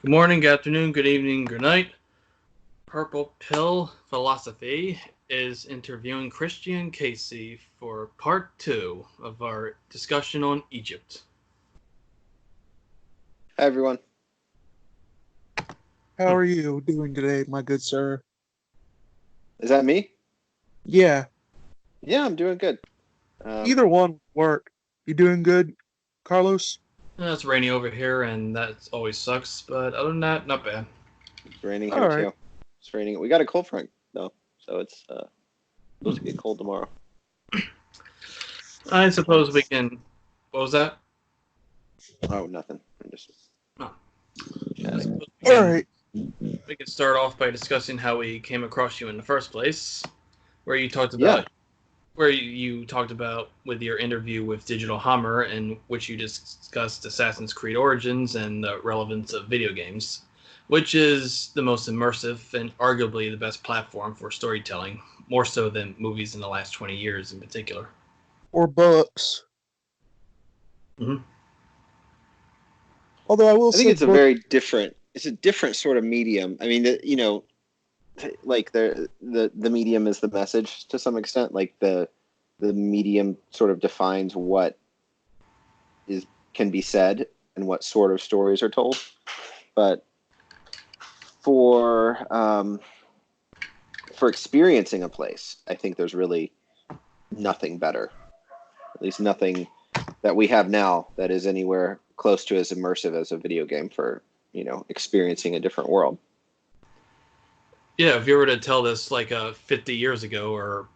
Good morning, good afternoon, good evening, good night. Purple Pill Philosophy is interviewing Christian Casey for part 2 of our discussion on Egypt. Hi, everyone. How are you doing today, my good sir? Is that me? Yeah, Yeah, I'm doing good. either one would work. You doing good, Carlos? It's rainy over here, and that always sucks, but other than that, not bad. It's raining All here right. too. It's raining. We got a cold front though, so it's supposed to get cold tomorrow. I suppose we can... What was that? Oh, nothing. I'm just. Oh. chatting. All right. We can start off by discussing how we came across you in the first place, where you talked Yeah. about you talked about with your interview with Digital Hammer, in which you discussed Assassin's Creed Origins and the relevance of video games, which is the most immersive and arguably the best platform for storytelling, more so than movies in the last 20 years in particular. Or books. Mhm. Although I will I think say, it's a very different. It's a different sort of medium. I mean, like the medium is the message to some extent. Like the medium sort of defines what can be said and what sort of stories are told. But for experiencing a place, I think there's really nothing better. At least nothing that we have now that is anywhere close to as immersive as a video game for, experiencing a different world. Yeah, if you were to tell this like 50 years ago or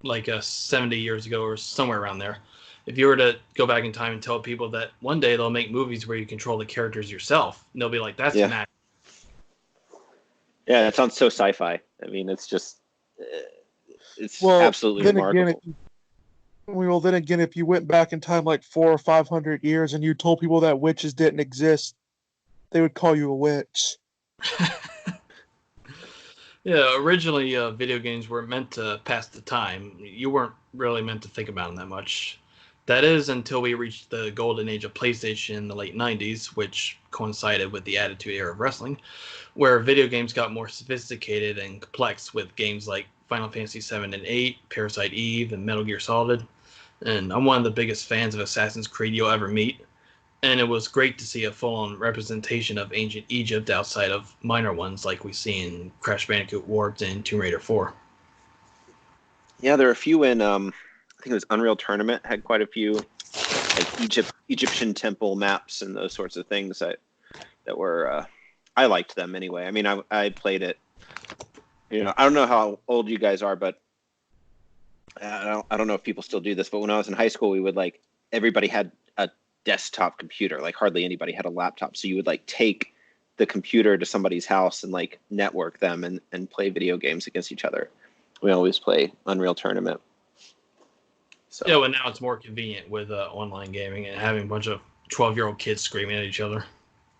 like 70 years ago or somewhere around there, if you were to go back in time and tell people that one day they'll make movies where you control the characters yourself, they'll be like, that's Yeah. magic. Yeah, that sounds so sci-fi. I mean, it's just, it's well, absolutely then remarkable. again, if you went back in time like 400 or 500 years and you told people that witches didn't exist, they would call you a witch. Yeah, originally video games were meant to pass the time. You weren't really meant to think about them that much. That is until we reached the golden age of PlayStation in the late 90s, which coincided with the Attitude Era of wrestling, where video games got more sophisticated and complex with games like Final Fantasy VII and VIII, Parasite Eve, and Metal Gear Solid. And I'm one of the biggest fans of Assassin's Creed you'll ever meet. And it was great to see a full-on representation of ancient Egypt outside of minor ones like we see in Crash Bandicoot Warped and Tomb Raider 4. Yeah, there are a few in, I think it was Unreal Tournament had quite a few like Egyptian temple maps and those sorts of things that were, I liked them anyway. I mean, I played it, I don't know how old you guys are, but I don't know if people still do this, but when I was in high school, we would everybody had a desktop computer, like hardly anybody had a laptop. So you would take the computer to somebody's house and network them and play video games against each other. We always play Unreal Tournament. So. Yeah, well, now it's more convenient with online gaming and having a bunch of 12-year-old kids screaming at each other.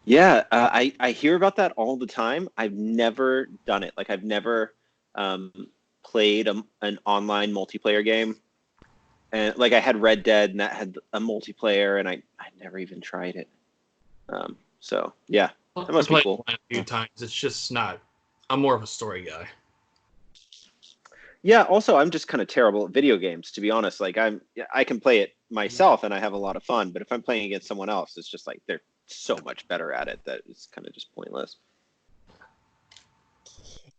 Yeah, I hear about that all the time. I've never done it. I've never played an online multiplayer game. And I had Red Dead and that had a multiplayer and I never even tried it. So yeah, that must be cool. A few times. It's just not. I'm more of a story guy. Yeah. Also, I'm just kind of terrible at video games, to be honest. I can play it myself and I have a lot of fun, but if I'm playing against someone else, it's just they're so much better at it that it's kind of just pointless.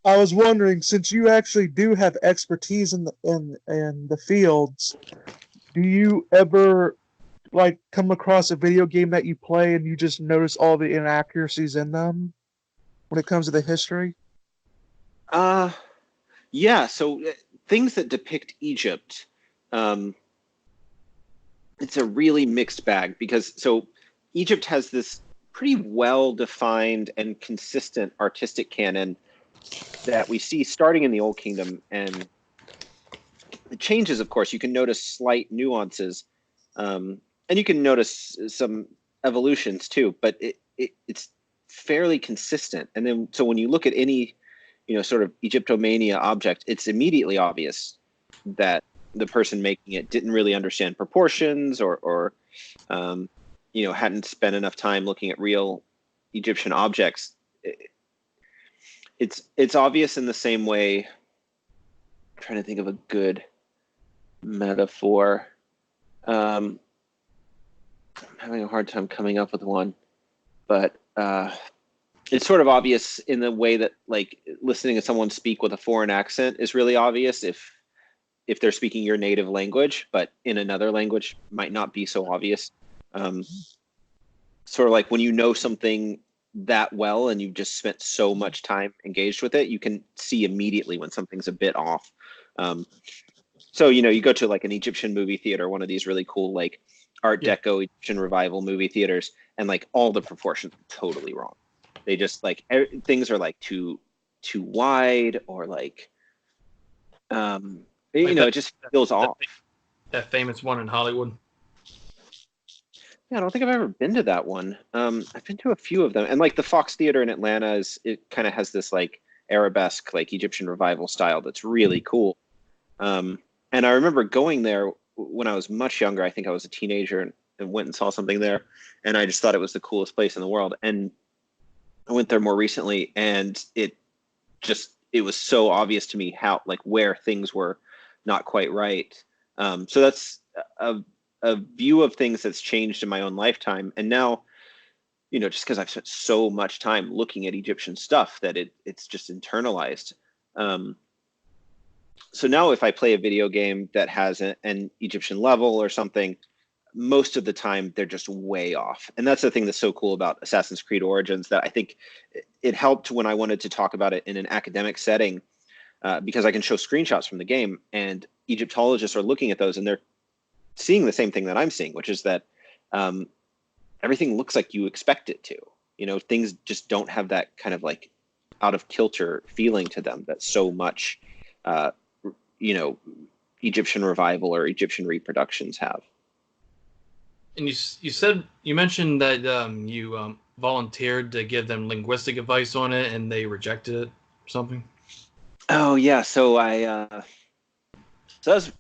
I was wondering, since you actually do have expertise in the fields, do you ever come across a video game that you play and you just notice all the inaccuracies in them when it comes to the history? Yeah. So things that depict Egypt, it's a really mixed bag because Egypt has this pretty well-defined and consistent artistic canon that we see starting in the Old Kingdom, and it changes, of course. You can notice slight nuances, and you can notice some evolutions too, but it's fairly consistent. And then, so when you look at any, sort of Egyptomania object, it's immediately obvious that the person making it didn't really understand proportions or hadn't spent enough time looking at real Egyptian objects, it's obvious in the same way. I'm trying to think of a good metaphor. I'm having a hard time coming up with one, but it's sort of obvious in the way that, like, listening to someone speak with a foreign accent is really obvious if they're speaking your native language, but in another language might not be so obvious. Sort of like when you know something that well and you've just spent so much time engaged with it, you can see immediately when something's a bit off. So, you go to like an Egyptian movie theater, one of these really cool, like Art Deco Egyptian revival movie theaters, and like all the proportions are totally wrong. They just like things are like too wide, or like, it just feels off. That famous one in Hollywood. Yeah, I don't think I've ever been to that one. I've been to a few of them, and like the Fox Theater in Atlanta it kind of has this like arabesque, like Egyptian revival style that's really cool. And I remember going there when I was much younger. I think I was a teenager and went and saw something there, and I just thought it was the coolest place in the world. And I went there more recently, and it was so obvious to me how, like, where things were not quite right. So that's a view of things that's changed in my own lifetime. And now, just because I've spent so much time looking at Egyptian stuff that it's just internalized. So now if I play a video game that has an Egyptian level or something, most of the time they're just way off. And that's the thing that's so cool about Assassin's Creed Origins, that I think it helped when I wanted to talk about it in an academic setting, because I can show screenshots from the game, and Egyptologists are looking at those and they're seeing the same thing that I'm seeing, which is that everything looks like you expect it to. Things just don't have that kind of like out of kilter feeling to them that so much Egyptian revival or Egyptian reproductions have. And you mentioned that you volunteered to give them linguistic advice on it, and they rejected it or something. Oh yeah, so that was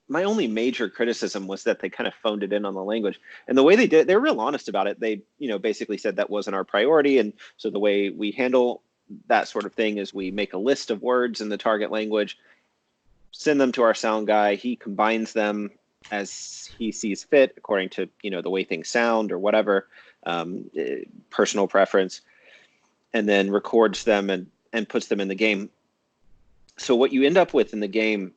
my only major criticism, was that they kind of phoned it in on the language. And the way they did, they're real honest about it. They basically said that wasn't our priority, and so the way we handle that sort of thing is we make a list of words in the target language, send them to our sound guy. He combines them as he sees fit according to the way things sound or whatever, personal preference, and then records them and puts them in the game. So what you end up with in the game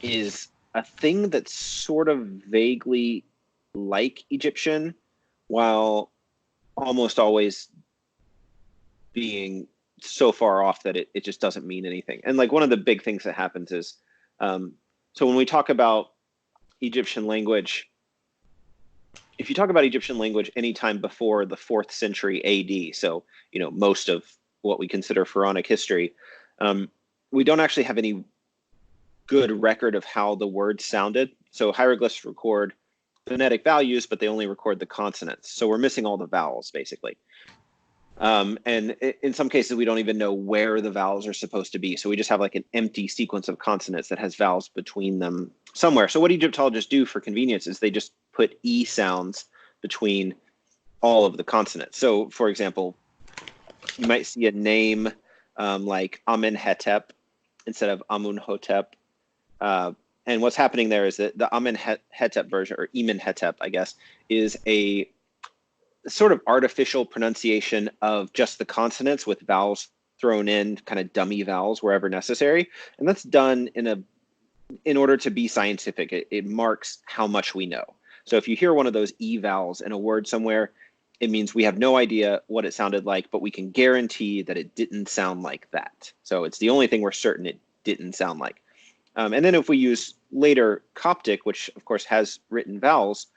is a thing that's sort of vaguely like Egyptian, while almost always being so far off that it just doesn't mean anything. And like one of the big things that happens is, so when we talk about Egyptian language, if you talk about Egyptian language anytime before the 4th century AD, so most of what we consider pharaonic history, we don't actually have any good record of how the words sounded. So hieroglyphs record phonetic values, but they only record the consonants. So we're missing all the vowels, basically. And in some cases, we don't even know where the vowels are supposed to be. So we just have like an empty sequence of consonants that has vowels between them somewhere. So what Egyptologists do for convenience is they just put E sounds between all of the consonants. So for example, you might see a name like Amenhetep instead of Amunhotep. And what's happening there is that the Amenhetep version, or Emenhetep, I guess, is a sort of artificial pronunciation of just the consonants with vowels thrown in, kind of dummy vowels wherever necessary. And that's done in order to be scientific. It marks how much we know. So if you hear one of those E vowels in a word somewhere, it means we have no idea what it sounded like, but we can guarantee that it didn't sound like that. So it's the only thing we're certain it didn't sound like. And then if we use later Coptic, which of course has written vowels,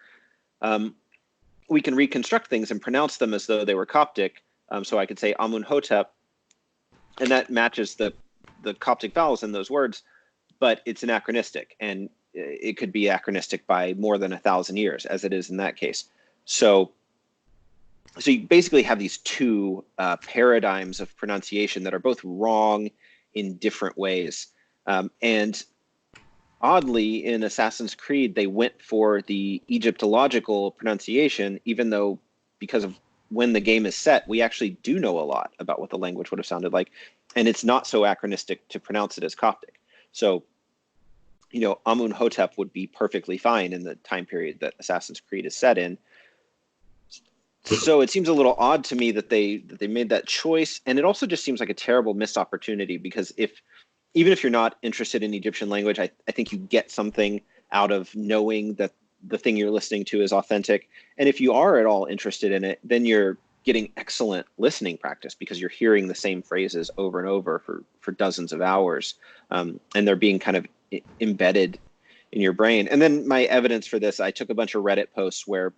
we can reconstruct things and pronounce them as though they were Coptic. So I could say Amunhotep, and that matches the Coptic vowels in those words, but it's anachronistic, and it could be anachronistic by more than 1,000 years, as it is in that case. So you basically have these two paradigms of pronunciation that are both wrong in different ways. And oddly, in Assassin's Creed, they went for the Egyptological pronunciation, even though, because of when the game is set, we actually do know a lot about what the language would have sounded like, and it's not so anachronistic to pronounce it as Coptic. So, Amun-Hotep would be perfectly fine in the time period that Assassin's Creed is set in. So it seems a little odd to me that they made that choice, and it also just seems like a terrible missed opportunity, because even if you're not interested in Egyptian language, I think you get something out of knowing that the thing you're listening to is authentic. And if you are at all interested in it, then you're getting excellent listening practice, because you're hearing the same phrases over and over for dozens of hours, and they're being kind of embedded in your brain. And then my evidence for this, I took a bunch of Reddit posts where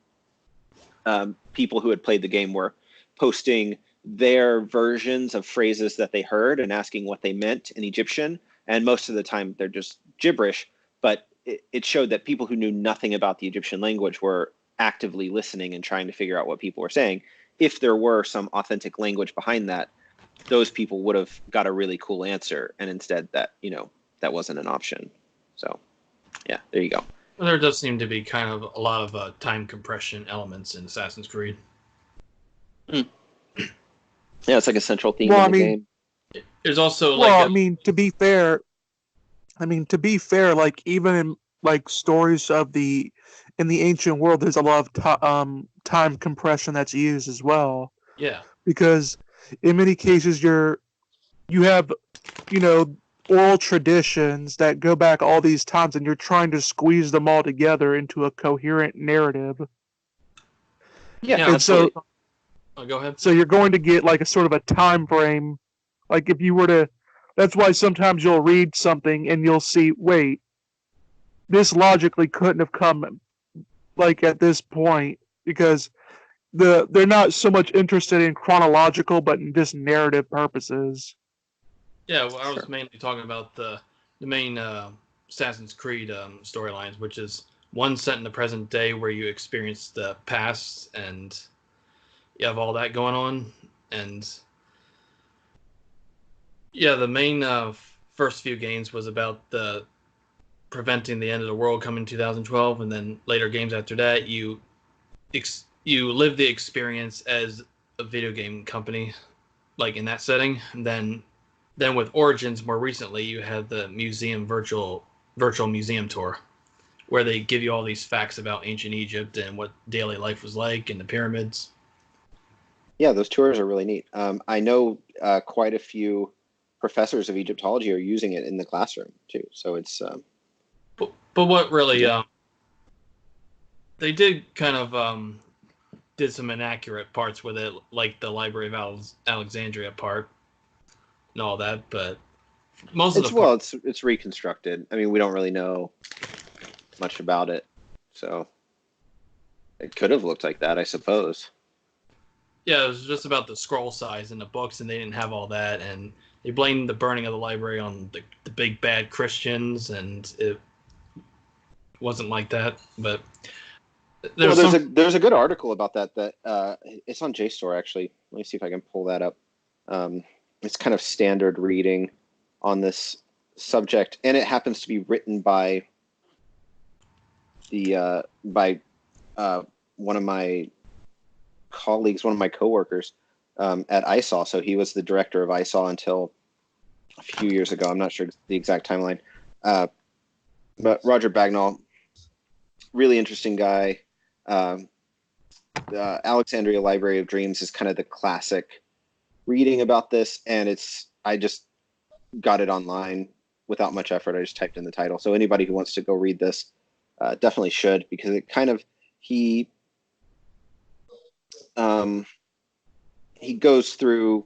people who had played the game were posting their versions of phrases that they heard and asking what they meant in Egyptian. And most of the time they're just gibberish, but it showed that people who knew nothing about the Egyptian language were actively listening and trying to figure out what people were saying. If there were some authentic language behind that, those people would have got a really cool answer. And instead that wasn't an option. So yeah, there you go. There does seem to be kind of a lot of time compression elements in Assassin's Creed. Yeah, it's like a central theme in the game. There's also to be fair, like even in like stories in the ancient world, there's a lot of time compression that's used as well. Yeah. Because in many cases you have, oral traditions that go back all these times, and you're trying to squeeze them all together into a coherent narrative. Yeah. And so, go ahead. So you're going to get like a sort of a time frame. Like if you were to, that's why sometimes you'll read something and you'll see, wait, this logically couldn't have come like at this point, because they're not so much interested in chronological, but in just narrative purposes. Yeah, well, I was mainly talking about the main Assassin's Creed storylines, which is one set in the present day where you experience the past and you have all that going on. And yeah, the main first few games was about preventing the end of the world coming in 2012, and then later games after that, you live the experience as a video game company, like in that setting. And then with Origins, more recently, you had the virtual museum tour, where they give you all these facts about ancient Egypt and what daily life was like and the pyramids. Yeah, those tours are really neat. I know quite a few professors of Egyptology are using it in the classroom too. So it's. But what really they did kind of did some inaccurate parts with it, like the Library of Alexandria part and all that, but most of the it's reconstructed. I mean, we don't really know much about it, so it could have looked like that, I suppose. Yeah, it was just about the scroll size in the books, and they didn't have all that, and they blamed the burning of the library on the big bad Christians, and it wasn't like that. But there's a good article about that it's on JSTOR actually. Let me see if I can pull that up. It's kind of standard reading on this subject, and it happens to be written by one of my colleagues, one of my coworkers at ISAW. So he was the director of ISAW until a few years ago. I'm not sure the exact timeline, but Roger Bagnall, really interesting guy. Alexandria Library of Dreams is kind of the classic reading about this, and I just got it online without much effort. I just typed in the title. So anybody who wants to go read this definitely should, because it kind of he goes through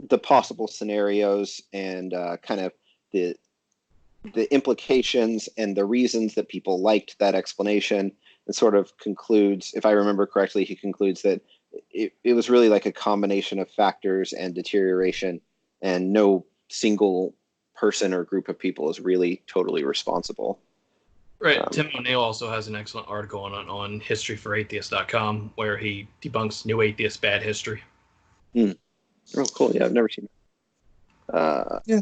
the possible scenarios and kind of the implications and the reasons that people liked that explanation, and sort of concludes, if I remember correctly, he concludes that it was really like a combination of factors and deterioration, and no single person or group of people is really totally responsible. Right. Tim O'Neill also has an excellent article on historyforatheists.com where he debunks New Atheist bad history. Oh, cool. Yeah, I've never seen it. Yeah.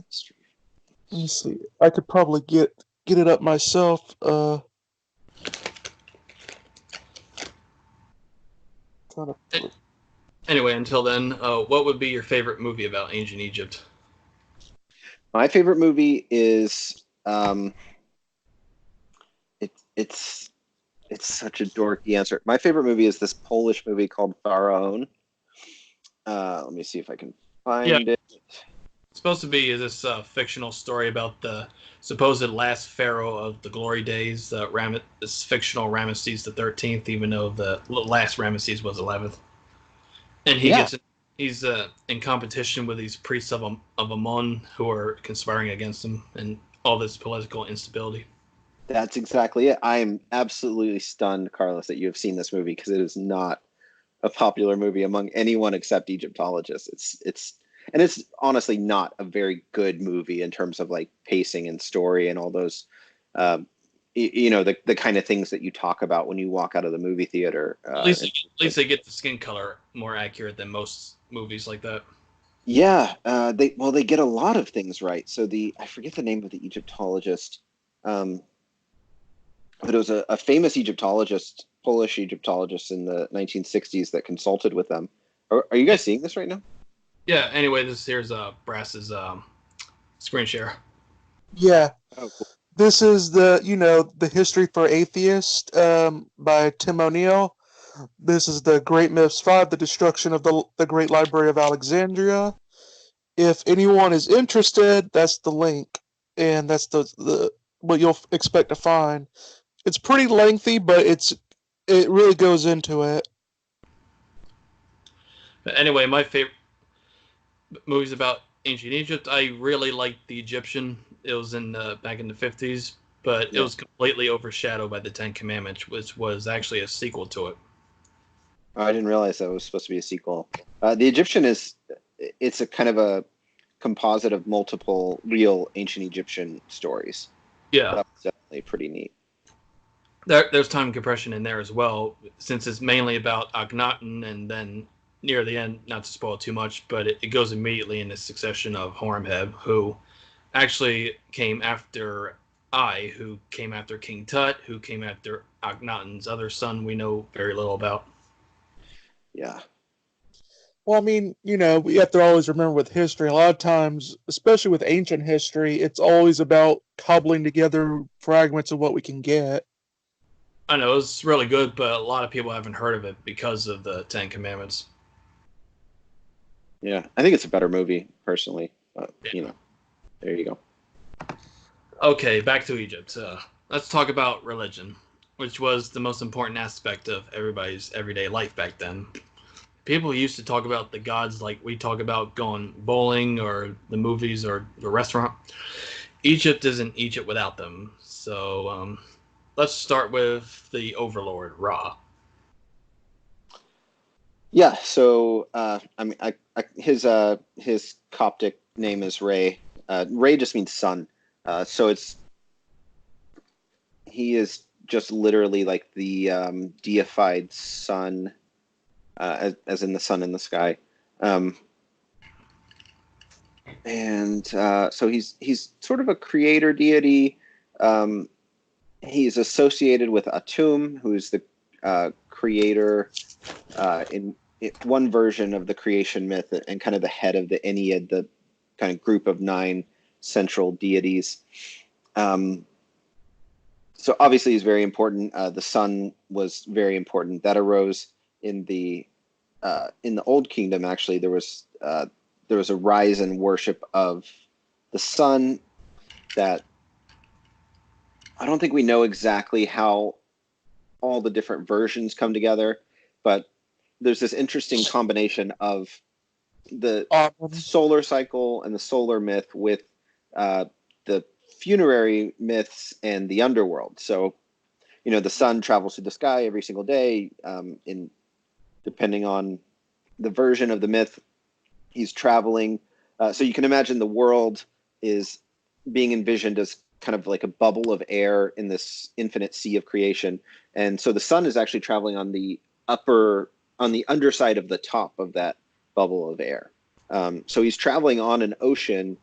Let me see. I could probably get it up myself. Anyway, until then, what would be your favorite movie about ancient Egypt? My favorite movie is it, it's it's such a dorky answer. My favorite movie is this Polish movie called Pharaoh. Let me see if I can Yeah, find it. it's supposed to be this fictional story about the supposed last pharaoh of the glory days, this fictional Ramesses the 13th, even though the last Ramesses was 11th, and Yeah, he's in competition with these priests of Amun who are conspiring against him, and all this political instability. that's exactly it. I am absolutely stunned, Carlos, that you have seen this movie because it is not a popular movie among anyone except Egyptologists. It's honestly not a very good movie in terms of like pacing and story and all those um, the kind of things that you talk about when you walk out of the movie theater. At least they get the skin color more accurate than most movies like that. Yeah, they get a lot of things right. So the I forget the name of the Egyptologist, um, but it was a famous Egyptologist, Polish Egyptologist in the 1960s that consulted with them. Are you Yeah, guys seeing this right now? yeah. Anyway, this here's Brass's screen share. Yeah, Oh, cool. this is the history for atheists by Tim O'Neill. This is the Great Myths 5, the destruction of the Great Library of Alexandria. If anyone is interested, that's the link, and that's the what you'll expect to find. It's pretty lengthy, but it really goes into it. But anyway, my favorite movies about ancient Egypt. I really liked The Egyptian. It was in back in the 50s, but it Yeah. was completely overshadowed by the Ten Commandments, which was actually a sequel to it. Oh, I didn't realize that was supposed to be a sequel. The Egyptian it's a kind of a composite of multiple real ancient Egyptian stories. Yeah, That was definitely pretty neat. there's time compression in there as well, since it's mainly about Akhenaten, and then near the end, not to spoil too much, but it goes immediately in the succession of Horemheb, who actually came after who came after King Tut, who came after Akhenaten's other son we know very little about. Yeah. Well, I mean, we have to always remember with history, a lot of times, especially with ancient history, it's always about cobbling together fragments of what we can get. I know it's really good, but a lot of people haven't heard of it because of the Ten Commandments. Yeah. I think it's a better movie, personally. But, Yeah. there you go. Okay, back to Egypt. Let's talk about religion, which was the most important aspect of everybody's everyday life back then. People used to talk about the gods like we talk about going bowling or the movies or the restaurant. Egypt isn't Egypt without them. So let's start with the overlord, Ra. Yeah. So, I mean, his Coptic name is Ray. Ray just means sun. So he is just literally like the deified sun, as in the sun in the sky. Um, and so he's sort of a creator deity. Um, he's associated with Atum, who's the creator in one version of the creation myth and kind of the head of the Ennead, the kind of group of 9 central deities. So obviously he's very important. The sun was very important. That arose in the Old Kingdom. Actually, there was a rise in worship of the sun that I don't think we know exactly how all the different versions come together, but there's this interesting combination of the Um, solar cycle and the solar myth with the funerary myths and the underworld. So, the sun travels through the sky every single day. In Depending on the version of the myth, he's traveling. So you can imagine the world is being envisioned as kind of like a bubble of air in this infinite sea of creation. And so the sun is actually traveling on the underside of the top of that bubble of air. So he's traveling on an ocean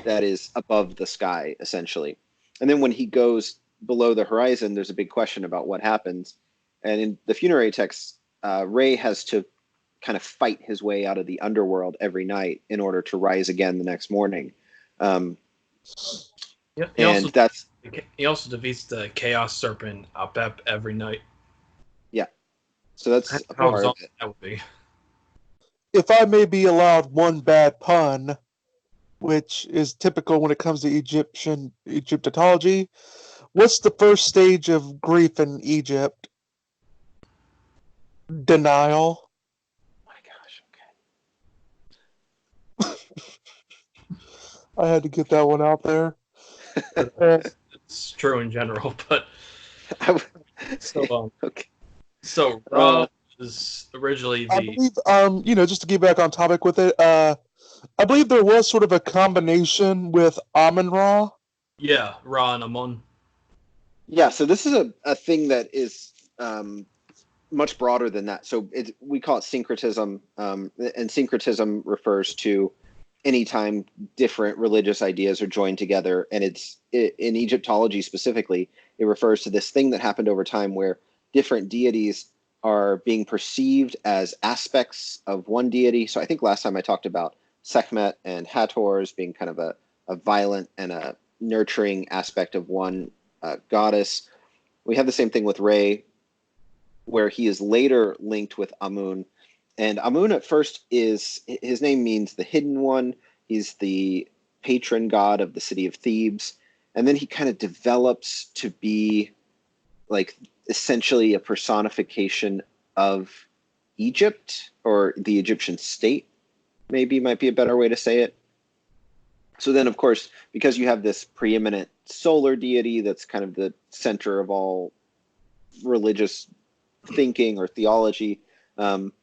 that is above the sky, essentially. And then when he goes below the horizon, there's a big question about what happens. And in the funerary text, Ray has to kind of fight his way out of the underworld every night in order to rise again the next morning. Yeah, And that's he also defeats the Chaos Serpent Apep every night. yeah. So that's a How part of exhausting it. that would be. If I may be allowed one bad pun, which is typical when it comes to Egyptology, what's the first stage of grief in Egypt? Denial. My gosh. I had to get that one out there. It's true in general, but Okay. so Okay. so Ra was originally I the believe, just to get back on topic with it, I believe there was sort of a combination with Amun Ra. Ra and Amun. Yeah. So this is a thing that is much broader than that. So we call it syncretism, and syncretism refers to anytime different religious ideas are joined together, and in Egyptology specifically, it refers to this thing that happened over time where different deities are being perceived as aspects of one deity. So I think last time I talked about Sekhmet and Hathor as being kind of a violent and a nurturing aspect of one goddess. We have the same thing with Re, where he is later linked with Amun. And Amun at first his name means the hidden one. He's the patron god of the city of Thebes. And then he kind of develops to be like essentially a personification of Egypt, or the Egyptian state, maybe might be a better way to say it. So then, of course, because you have this preeminent solar deity that's kind of the center of all religious thinking or theology, and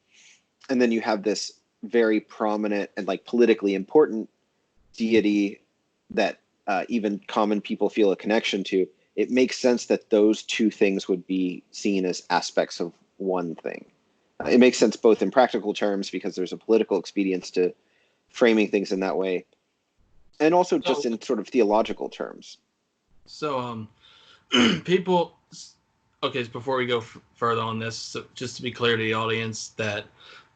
then you have this very prominent and like politically important deity that even common people feel a connection to. It makes sense that those two things would be seen as aspects of one thing. It makes sense both in practical terms because there's a political expedience to framing things in that way, and also just in sort of theological terms. So people. Okay, so before we go further on this, so just to be clear to the audience, that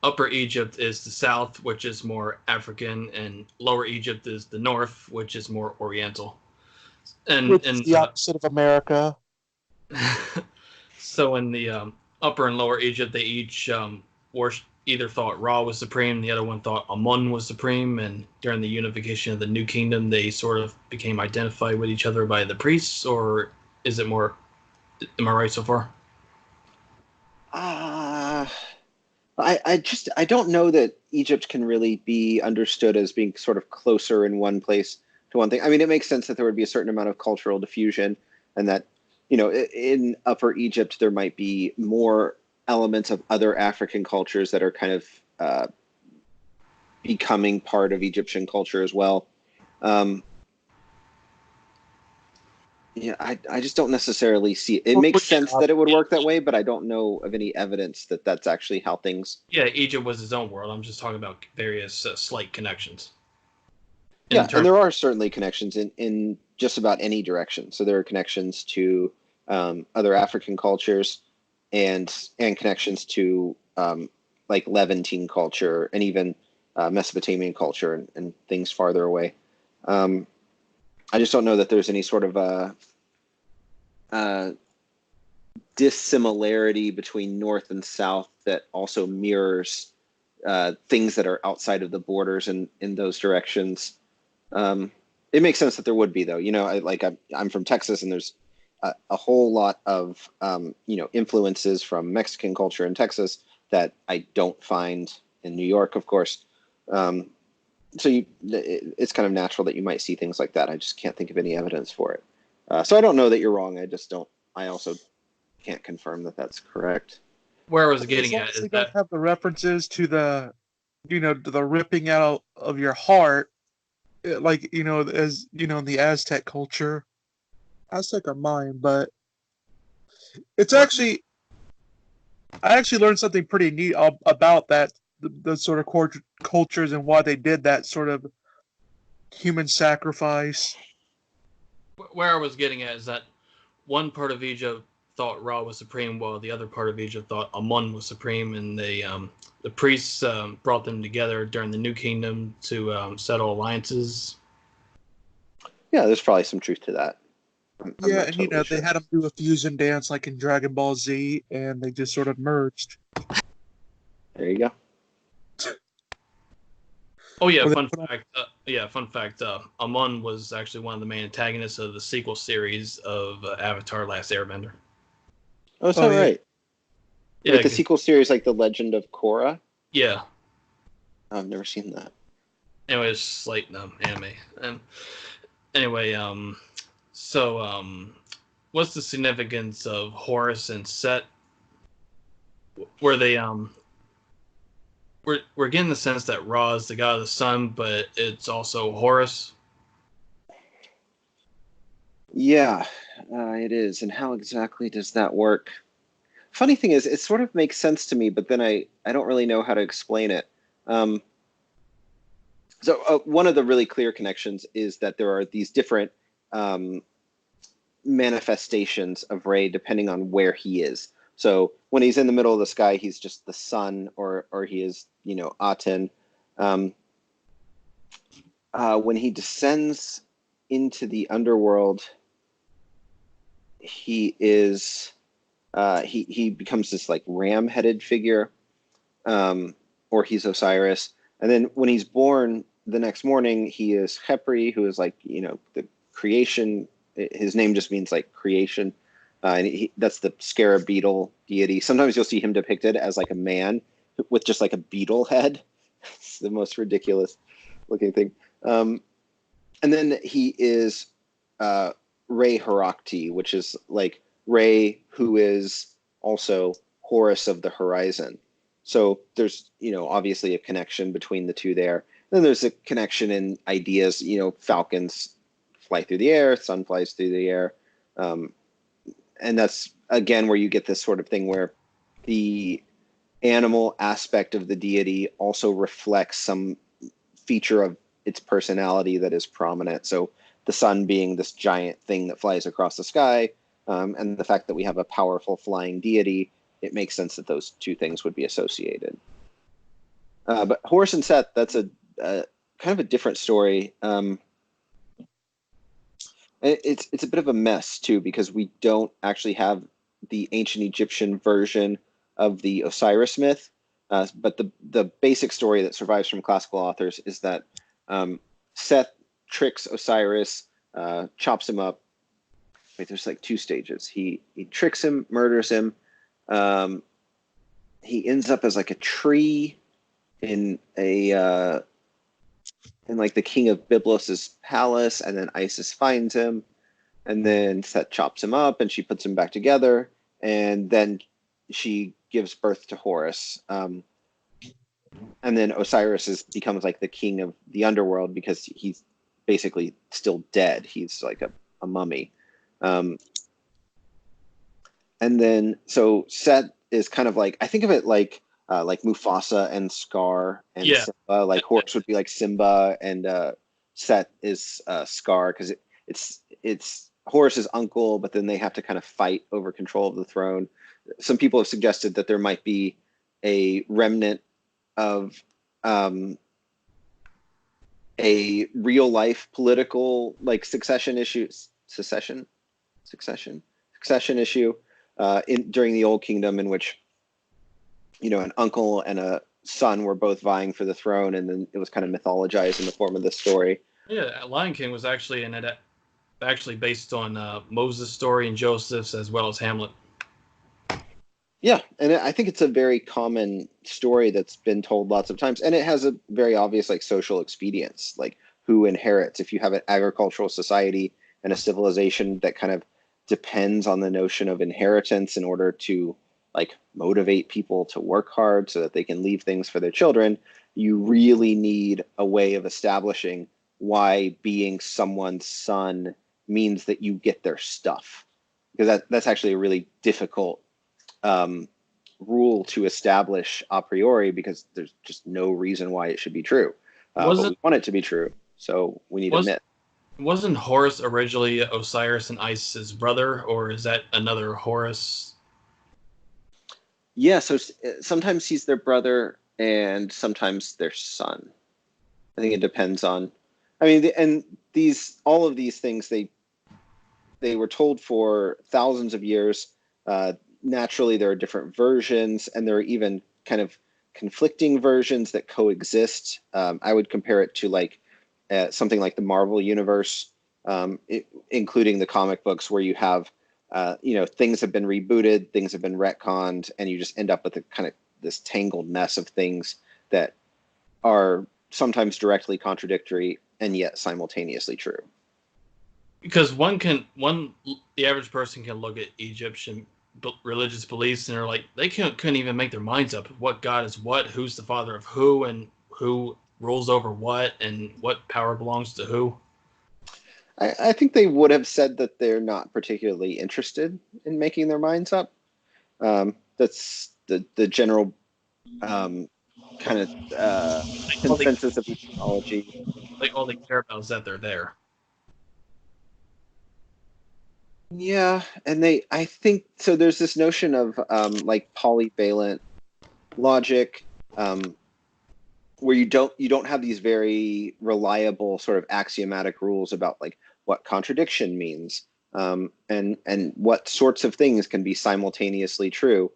Upper Egypt is the south, which is more African, and Lower Egypt is the north, which is more Oriental. Which is the opposite of America. So in the Upper and Lower Egypt, they each either thought Ra was supreme, the other one thought Amun was supreme, and during the unification of the New Kingdom, they sort of became identified with each other by the priests, or is it more... Am I right so far? I don't know that Egypt can really be understood as being sort of closer in one place to one thing. I mean, it makes sense that there would be a certain amount of cultural diffusion, and that, in Upper Egypt, there might be more elements of other African cultures that are kind of becoming part of Egyptian culture as well. Yeah, I just don't necessarily see it. It makes sense that it would work that way, but I don't know of any evidence that that's actually how things... Yeah, Egypt was its own world. I'm just talking about various slight connections. Yeah, and there are certainly connections in just about any direction. So there are connections to other African cultures, and connections to like Levantine culture, and even Mesopotamian culture, and things farther away. I just don't know that there's any sort of dissimilarity between North and South that also mirrors things that are outside of the borders in those directions. It makes sense that there would be, though. I'm from Texas, and there's a whole lot of influences from Mexican culture in Texas that I don't find in New York, of course. So it's kind of natural that you might see things like that. I just can't think of any evidence for it. So I don't know that you're wrong. I also can't confirm that that's correct. Where I was getting at is they that... don't have the references to the, to the ripping out of your heart, like, as, in the Aztec culture. Aztec or Mayan, but it's actually... I actually learned something pretty neat about that, the sort of cultures and why they did that sort of human sacrifice. Where I was getting at is that one part of Egypt thought Ra was supreme, while the other part of Egypt thought Amun was supreme, and the priests brought them together during the New Kingdom to settle alliances. Yeah, there's probably some truth to that. I'm Yeah, not and totally they sure. had them do a fusion dance like in Dragon Ball Z, and they just sort of merged. There you go. Oh yeah, Well, they fun put on- fact. Fun fact. Amun was actually one of the main antagonists of the sequel series of Avatar: Last Airbender. Oh, is Oh that yeah, right? Yeah, Wait, the sequel series, like The Legend of Korra? yeah. I've never seen that. Anyway, it's like anime. And anyway, what's the significance of Horus and Set? Were they we're getting the sense that Ra is the god of the sun, but it's also Horus. Yeah, it is. And how exactly does that work? Funny thing is, it sort of makes sense to me, but then I don't really know how to explain it. Um, one of the really clear connections is that there are these different um, manifestations of Ray depending on where he is. So when he's in the middle of the sky, he's just the sun, or he is, Aten. Um, when he descends into the underworld, he is he becomes this like ram-headed figure, or he's Osiris. And then when he's born the next morning, he is Khepri, who is like the creation. His name just means like creation, and that's the scarab beetle deity. Sometimes you'll see him depicted as like a man with just like a beetle head. It's the most ridiculous looking thing. And then he is Ray Harakti, which is like Ray, who is also Horus of the Horizon. So there's, obviously a connection between the two there. Then there's a connection in ideas. Falcons fly through the air, sun flies through the air. And that's, again, where you get this sort of thing where the animal aspect of the deity also reflects some feature of its personality that is prominent. So the sun being this giant thing that flies across the sky, and the fact that we have a powerful flying deity, it makes sense that those two things would be associated. But Horus and Set, that's a kind of a different story. It's a bit of a mess too, because we don't actually have the ancient Egyptian version of the Osiris myth. But the basic story that survives from classical authors is that Seth tricks Osiris, chops him up. Wait, there's like two stages. He tricks him, murders him. He ends up as like a tree in like the king of Byblos's palace, and then Isis finds him, and then Set chops him up, and she puts him back together, and then she gives birth to Horus. And then Osiris becomes like the king of the underworld because he's basically still dead. He's like a mummy. And then so Set is kind of like, I think of it like Mufasa and Scar and Yeah. Simba. Like Horus would be like Simba, and Set is Scar, because it's Horus's uncle, but then they have to kind of fight over control of the throne. Some people have suggested that there might be a remnant of a real life political like succession issue during the Old Kingdom, in which an uncle and a son were both vying for the throne, and then it was kind of mythologized in the form of this story. Yeah, Lion King was actually actually based on Moses' story and Joseph's, as well as Hamlet. Yeah, and I think it's a very common story that's been told lots of times, and it has a very obvious like social expedience, like who inherits. If you have an agricultural society and a civilization that kind of depends on the notion of inheritance in order to like motivate people to work hard so that they can leave things for their children, you really need a way of establishing why being someone's son means that you get their stuff, because that's actually a really difficult rule to establish a priori, because there's just no reason why it should be true. But we want it to be true, so we need a myth. Wasn't Horus originally Osiris and Isis's brother, or is that another Horus? Yeah, so sometimes he's their brother and sometimes their son. I think it depends on. I mean, and all of these things they were told for thousands of years. Naturally, there are different versions, and there are even kind of conflicting versions that coexist. I would compare it to like something like the Marvel universe, including the comic books, where you have things have been rebooted, things have been retconned, and you just end up with a kind of this tangled mess of things that are sometimes directly contradictory and yet simultaneously true. Because the average person can look at Egyptian religious beliefs and they're like, they couldn't even make their minds up what God is what, who's the father of who, and who rules over what, and what power belongs to who. I think they would have said that they're not particularly interested in making their minds up. That's the general kind of consensus of Egyptology. Like all they care about is that they're there. Yeah, and I think so. There's this notion of like polyvalent logic, where you don't have these very reliable sort of axiomatic rules about like what contradiction means, and what sorts of things can be simultaneously true.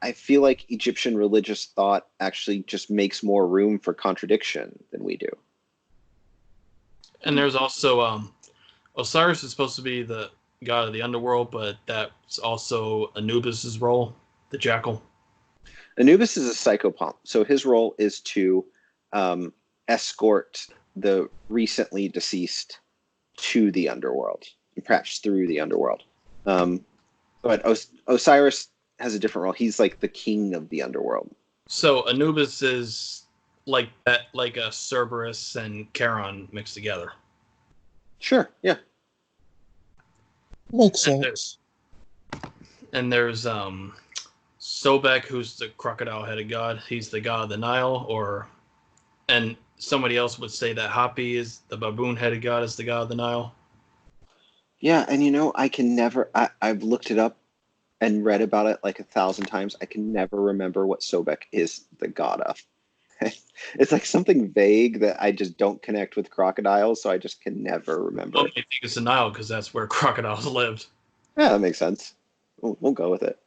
I feel like Egyptian religious thought actually just makes more room for contradiction than we do. And there's also Osiris is supposed to be the god of the underworld, but that's also Anubis's role, the jackal. Anubis is a psychopomp, so his role is to escort the recently deceased to the underworld, perhaps through the underworld. But Osiris has a different role. He's like the king of the underworld. So Anubis is like that, like a Cerberus and Charon mixed together. Sure, yeah. Makes sense. And there's Sobek, who's the crocodile-headed god. He's the god of the Nile, and somebody else would say that Hapi is the baboon-headed god, is the god of the Nile. Yeah, and I've looked it up and read about it like 1,000 times. I can never remember what Sobek is the god of. It's like something vague that I just don't connect with crocodiles, so I just can never remember. Well, I think it's the Nile because that's where crocodiles lived. Yeah, that makes sense. We'll go with it.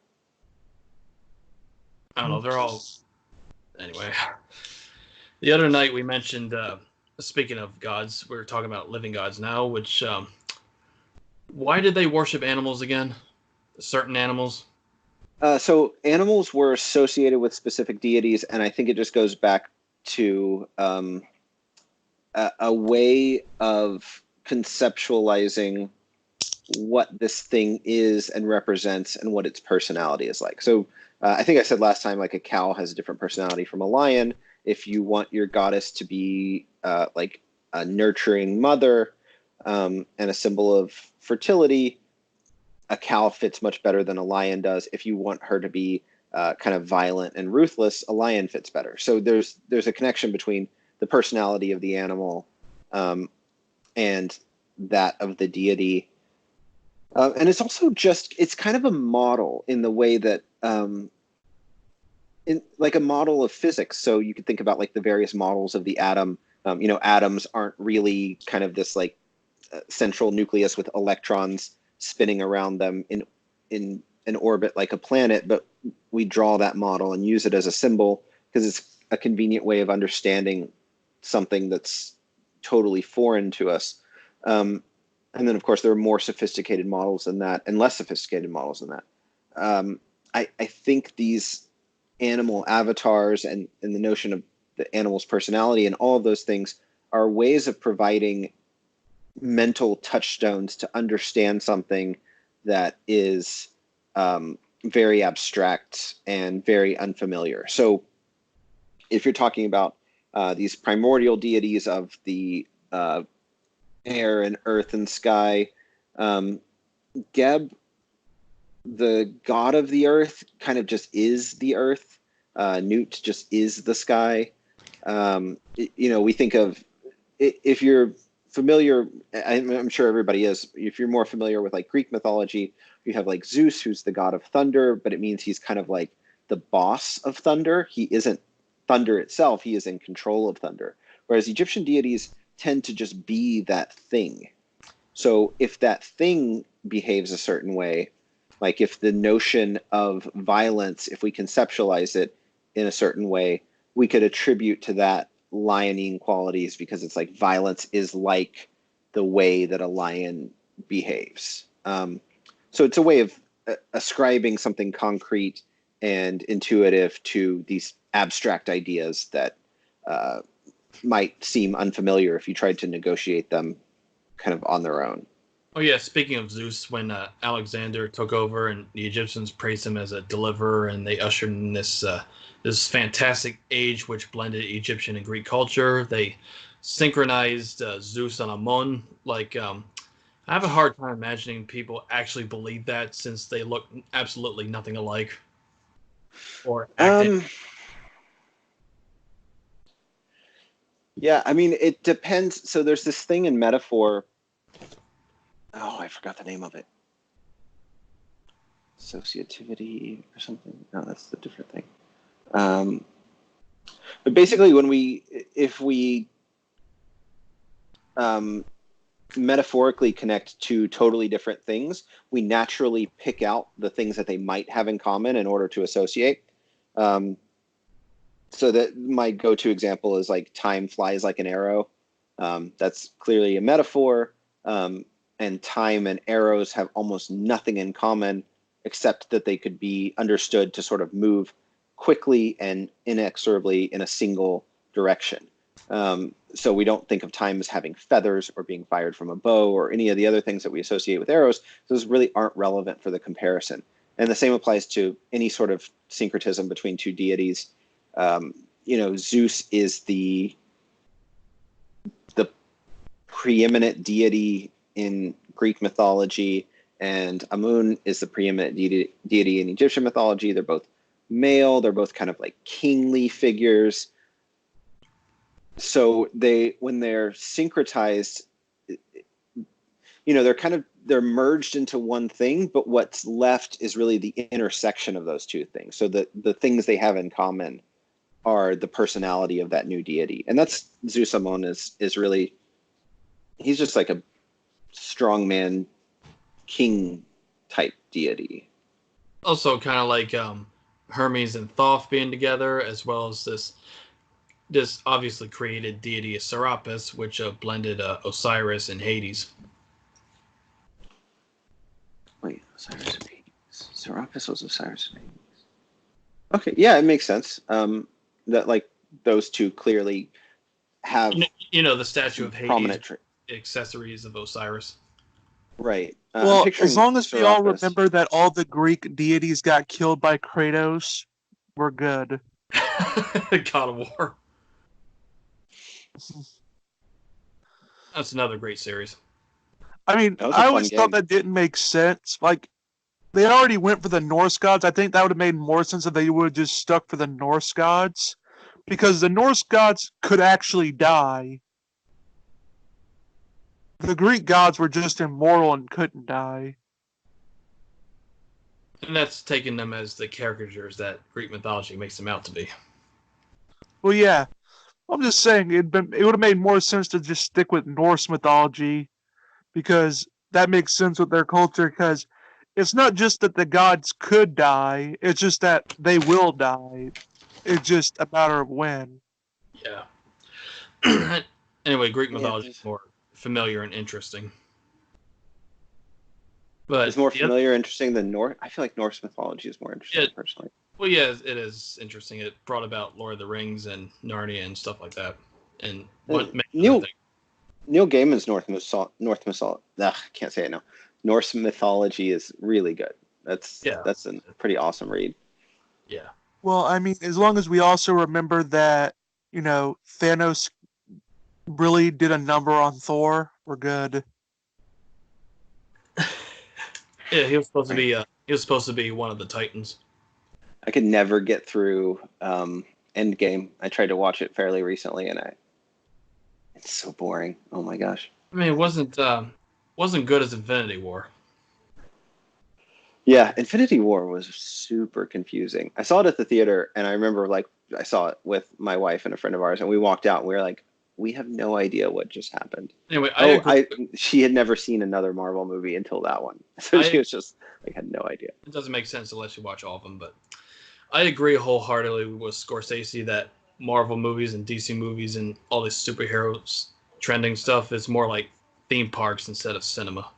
I don't know. They're all... Anyway. The other night we mentioned, speaking of gods, we were talking about living gods now, which... why did they worship animals again? Certain animals? So animals were associated with specific deities, and I think it just goes back to a way of conceptualizing what this thing is and represents and what its personality is like. So I think I said last time, like a cow has a different personality from a lion. If you want your goddess to be like a nurturing mother and a symbol of fertility, a cow fits much better than a lion does. If you want her to be kind of violent and ruthless, a lion fits better. So there's a connection between the personality of the animal and that of the deity. And it's also it's kind of a model in the way that, like a model of physics. So you could think about like the various models of the atom. Atoms aren't really kind of this like central nucleus with electrons spinning around them in an orbit like a planet, but we draw that model and use it as a symbol because it's a convenient way of understanding something that's totally foreign to us. And then, of course, there are more sophisticated models than that and less sophisticated models than that. I think these animal avatars and the notion of the animal's personality and all of those things are ways of providing mental touchstones to understand something that is very abstract and very unfamiliar. So if you're talking about these primordial deities of the air and earth and sky, Geb, the god of the earth, kind of just is the earth. Newt just is the sky. We think of, if you're familiar, I'm sure everybody is. If you're more familiar with like Greek mythology, you have like Zeus, who's the god of thunder, but it means he's kind of like the boss of thunder. He isn't thunder itself, he is in control of thunder. Whereas Egyptian deities tend to just be that thing. So if that thing behaves a certain way, like if the notion of violence, if we conceptualize it in a certain way, we could attribute to that lionine qualities, because it's like violence is like the way that a lion behaves. So it's a way of ascribing something concrete and intuitive to these abstract ideas that might seem unfamiliar if you tried to negotiate them kind of on their own. Oh yeah, speaking of Zeus, when Alexander took over and the Egyptians praised him as a deliverer, and they ushered in this fantastic age which blended Egyptian and Greek culture. They synchronized Zeus and Amun. I have a hard time imagining people actually believe that, since they look absolutely nothing alike or acting. Yeah, I mean, it depends. So there's this thing in metaphor. Oh, I forgot the name of it. Associativity or something. No, that's a different thing. But basically, if we metaphorically connect to totally different things, we naturally pick out the things that they might have in common in order to associate. So that my go-to example is like time flies like an arrow. That's clearly a metaphor. And time and arrows have almost nothing in common, except that they could be understood to sort of move quickly and inexorably in a single direction. So we don't think of time as having feathers or being fired from a bow or any of the other things that we associate with arrows. Those really aren't relevant for the comparison. And the same applies to any sort of syncretism between two deities. Zeus is the preeminent deity in Greek mythology, and Amun is the preeminent deity in Egyptian mythology. They're both male. They're both kind of like kingly figures. So when they're syncretized, they're merged into one thing, but what's left is really the intersection of those two things. So the things they have in common are the personality of that new deity. And that's Zeus Amun is really, he's just like a strongman king type deity. Also kind of like Hermes and Thoth being together, as well as this obviously created deity of Serapis, which blended Osiris and Hades. Wait, Osiris and Hades. Serapis was Osiris and Hades. Okay, yeah, it makes sense. That like those two clearly have the statue of Hades, prominent accessories of Osiris. Right. Well, as long as we all remember that all the Greek deities got killed by Kratos, we're good. God of War. That's another great series. I mean, I always thought that didn't make sense. Like, they already went for the Norse gods. I think that would have made more sense if they would have just stuck for the Norse gods. Because the Norse gods could actually die. The Greek gods were just immortal and couldn't die. And that's taking them as the caricatures that Greek mythology makes them out to be. Well, yeah. I'm just saying it would have made more sense to just stick with Norse mythology, because that makes sense with their culture, because it's not just that the gods could die, it's just that they will die. It's just a matter of when. Yeah. Anyway, Greek mythology is more familiar and interesting. But it's more familiar, interesting than Norse. I feel like Norse mythology is more interesting, personally. Well, yeah, it is interesting. It brought about Lord of the Rings and Narnia and stuff like that. And Neil Gaiman's Norse mythology is really good. That's a pretty awesome read. Yeah. Well, I mean, as long as we also remember that, Thanos really did a number on Thor, we're good. Yeah, he was supposed to be one of the Titans. I could never get through Endgame. I tried to watch it fairly recently, and it's so boring. Oh my gosh. I mean, it wasn't good as Infinity War. Yeah, Infinity War was super confusing. I saw it at the theater, and I remember like I saw it with my wife and a friend of ours, and we walked out, and we were like, we have no idea what just happened. Anyway, I Oh, agree. she had never seen another Marvel movie until that one, so she I was just like had no idea. It doesn't make sense unless you watch all of them, but I agree wholeheartedly with Scorsese that Marvel movies and DC movies and all this superheroes trending stuff is more like theme parks instead of cinema.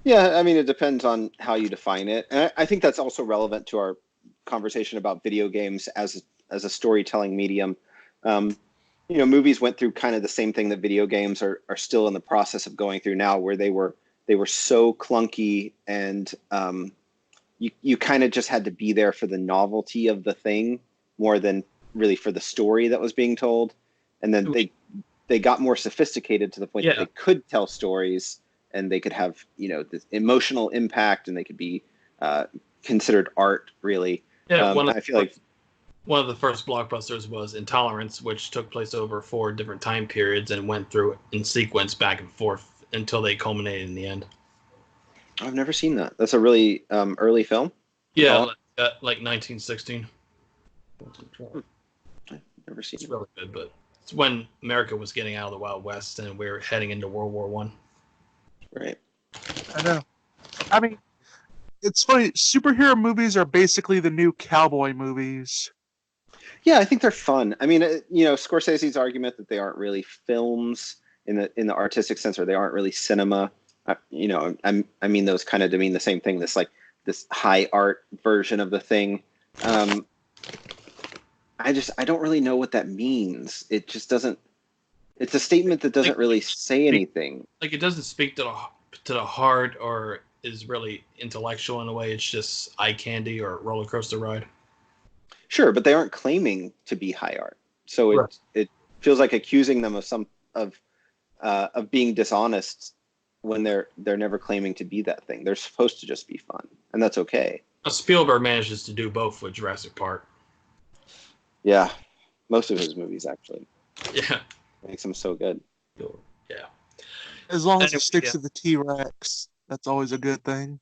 Yeah, I mean, it depends on how you define it, and I think that's also relevant to our conversation about video games as a storytelling medium. Um, movies went through kind of the same thing that video games are still in the process of going through now, where they were so clunky, and you kind of just had to be there for the novelty of the thing more than really for the story that was being told. And then they got more sophisticated to the point that Yeah, they could tell stories, and they could have this emotional impact, and they could be considered art, really. yeah. I feel like One of the first blockbusters was Intolerance, which took place over 4 different time periods and went through in sequence back and forth until they culminated in the end. I've never seen that. That's a really early film. Yeah, Intolerant? like 1916. I've never seen It's it. really good, but it's when America was getting out of the Wild West and we were heading into World War One. Right. I know. I mean, it's funny. Superhero movies are basically the new cowboy movies. Yeah, I think they're fun. I mean, Scorsese's argument that they aren't really films in the artistic sense, or they aren't really cinema. I mean those kind of to mean the same thing. This high art version of the thing. Um, I don't really know what that means. It just doesn't. It's a statement that doesn't really say anything. Like it doesn't speak to the heart or is really intellectual in a way. It's just eye candy or roller coaster ride. Sure, but they aren't claiming to be high art. So Right. it feels like accusing them of being dishonest when they're never claiming to be that thing. They're supposed to just be fun, and that's okay. Spielberg manages to do both with Jurassic Park. Yeah, most of his movies actually Yeah. makes them so good. Yeah. As long as Anyway, it sticks yeah. to the T-Rex, that's always a good thing.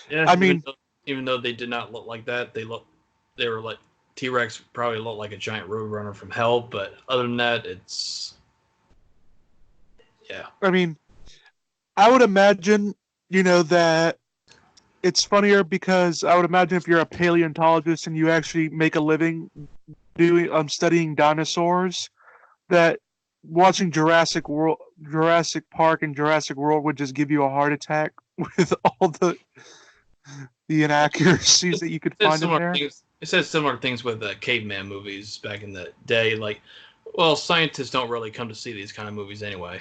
Yeah. I mean, even though they did not look like that, they were like T-Rex probably looked like a giant roadrunner from hell, but other than that, it's yeah. I mean, I would imagine, that it's funnier because I would imagine if you're a paleontologist and you actually make a living doing studying dinosaurs, that watching Jurassic Park, and Jurassic World would just give you a heart attack with all the inaccuracies that you could find in there. It says similar things with the caveman movies back in the day. Like, well, scientists don't really come to see these kind of movies anyway.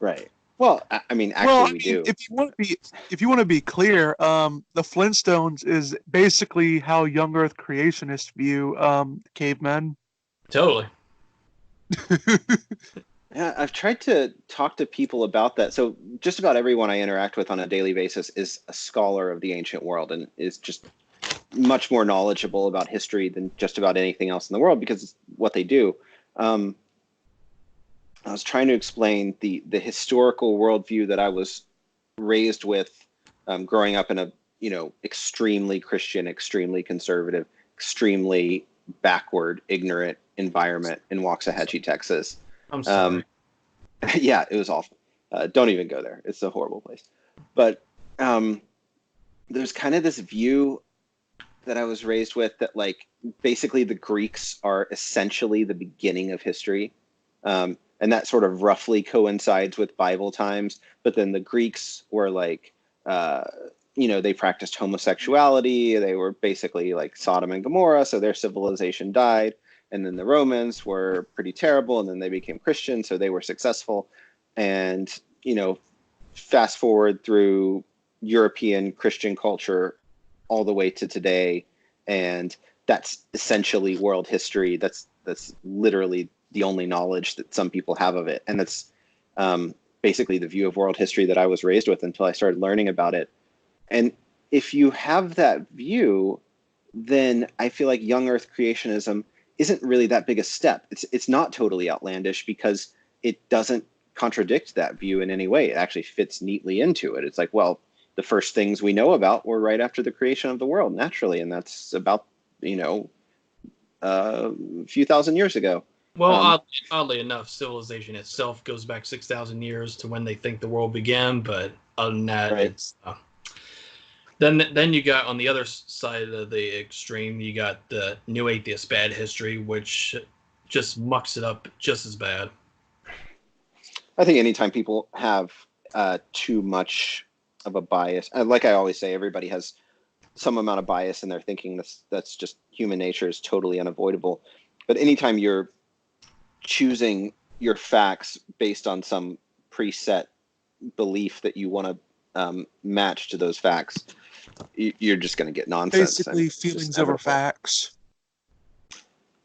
Right. Well, I mean, actually, we do. If you want to be clear, the Flintstones is basically how young Earth creationists view cavemen. Totally. Yeah, I've tried to talk to people about that. So just about everyone I interact with on a daily basis is a scholar of the ancient world and is just much more knowledgeable about history than just about anything else in the world because it's what they do. I was trying to explain the historical worldview that I was raised with, growing up in a extremely Christian, extremely conservative, extremely backward, ignorant environment in Waxahachie, Texas. I'm sorry. Yeah, it was awful. Don't even go there. It's a horrible place. But there's kind of this view that I was raised with that like basically the Greeks are essentially the beginning of history. And that sort of roughly coincides with Bible times. But then the Greeks were like, they practiced homosexuality. They were basically like Sodom and Gomorrah. So their civilization died. And then the Romans were pretty terrible. And then they became Christian. So they were successful. And, fast forward through European Christian culture all the way to today. And that's essentially world history. That's literally the only knowledge that some people have of it. And that's basically the view of world history that I was raised with until I started learning about it. And if you have that view, then I feel like young Earth creationism isn't really that big a step. It's not totally outlandish because it doesn't contradict that view in any way. It actually fits neatly into it. It's like, well, the first things we know about were right after the creation of the world, naturally, and that's about, a few thousand years ago. Well, Um, oddly enough, civilization itself goes back 6,000 years to when they think the world began. But other than that, Right. it's then you got on the other side of the extreme, you got the new atheist bad history, which just mucks it up just as bad. I think anytime people have too much of a bias, like I always say, everybody has some amount of bias in their thinking. That's just human nature, is totally unavoidable. But anytime you're choosing your facts based on some preset belief that you want to match to those facts, you're just going to get nonsense. Basically, feelings over facts.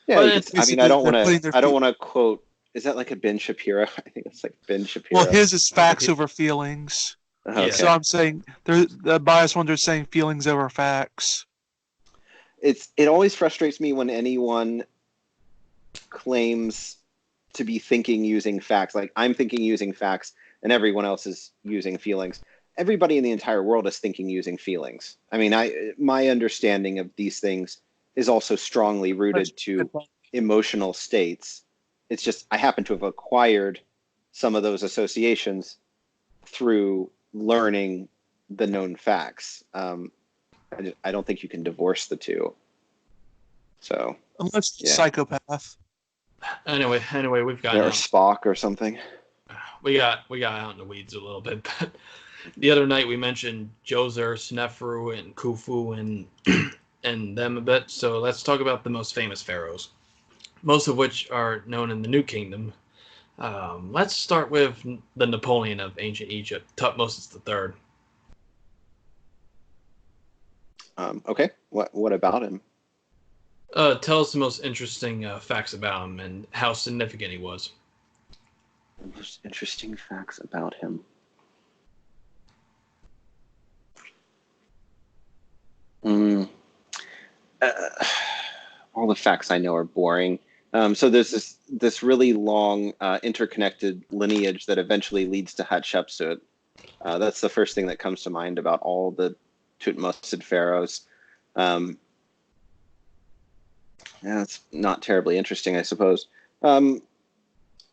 Yeah, But I basically don't they're want putting to. their I don't want to quote. Is that like a Ben Shapiro? I think it's like Ben Shapiro. Well, his is facts over feelings. Okay. So I'm saying the biased ones are saying feelings over facts. It always frustrates me when anyone claims to be thinking using facts. Like, I'm thinking using facts and everyone else is using feelings. Everybody in the entire world is thinking using feelings. I mean, my understanding of these things is also strongly rooted to emotional states. It's just I happen to have acquired some of those associations through learning the known facts. I don't think you can divorce the two. So unless psychopath. Anyway, we've got or Spock or something. We got out in the weeds a little bit, but the other night we mentioned Djoser, Snefru, and Khufu and them a bit. So let's talk about the most famous pharaohs, most of which are known in the New Kingdom. Let's start with the Napoleon of ancient Egypt, Tutmosis III. Okay, what about him? Tell us the most interesting facts about him and how significant he was. The most interesting facts about him. All the facts I know are boring. So there's this really long interconnected lineage that eventually leads to Hatshepsut. That's the first thing that comes to mind about all the Tutmosid pharaohs. Yeah, it's not terribly interesting, I suppose.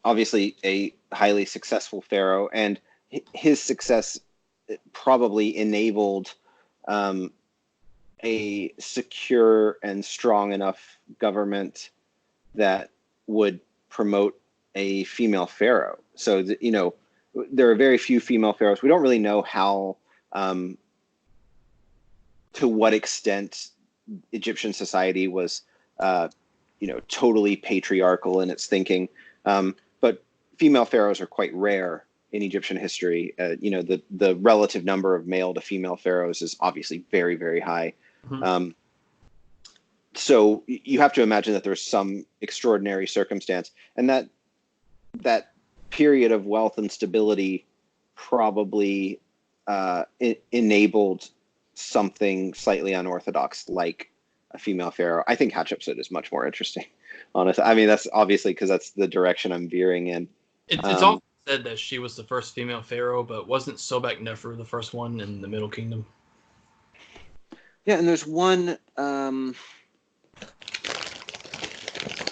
Obviously, a highly successful pharaoh, and his success probably enabled a secure and strong enough government that would promote a female pharaoh. So, there are very few female pharaohs. We don't really know how, to what extent Egyptian society was, totally patriarchal in its thinking. But female pharaohs are quite rare in Egyptian history. The relative number of male to female pharaohs is obviously very, very high. Mm-hmm. So you have to imagine that there's some extraordinary circumstance, and that period of wealth and stability probably enabled something slightly unorthodox like a female pharaoh. I think Hatshepsut is much more interesting, honestly. I mean, that's obviously because that's the direction I'm veering in. It's often said that she was the first female pharaoh, but wasn't Sobek Nefer the first one in the Middle Kingdom? Yeah, and there's one.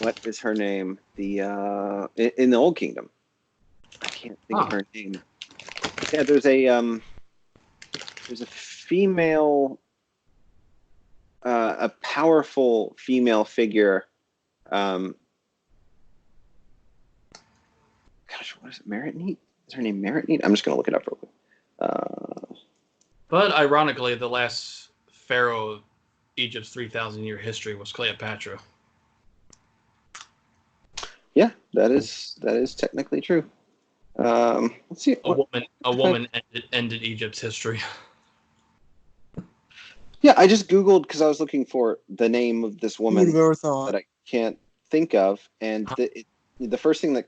What is her name? In the Old Kingdom. I can't think of her name. Yeah, there's a female, a powerful female figure. Gosh, what is it? Meritneat? Is her name Meritneat? I'm just gonna look it up real quick. But ironically, the last pharaoh of Egypt's 3,000-year history was Cleopatra. Yeah, that is technically true. Let's see. A woman ended Egypt's history. Yeah, I just Googled because I was looking for the name of this woman that I can't think of, and the first thing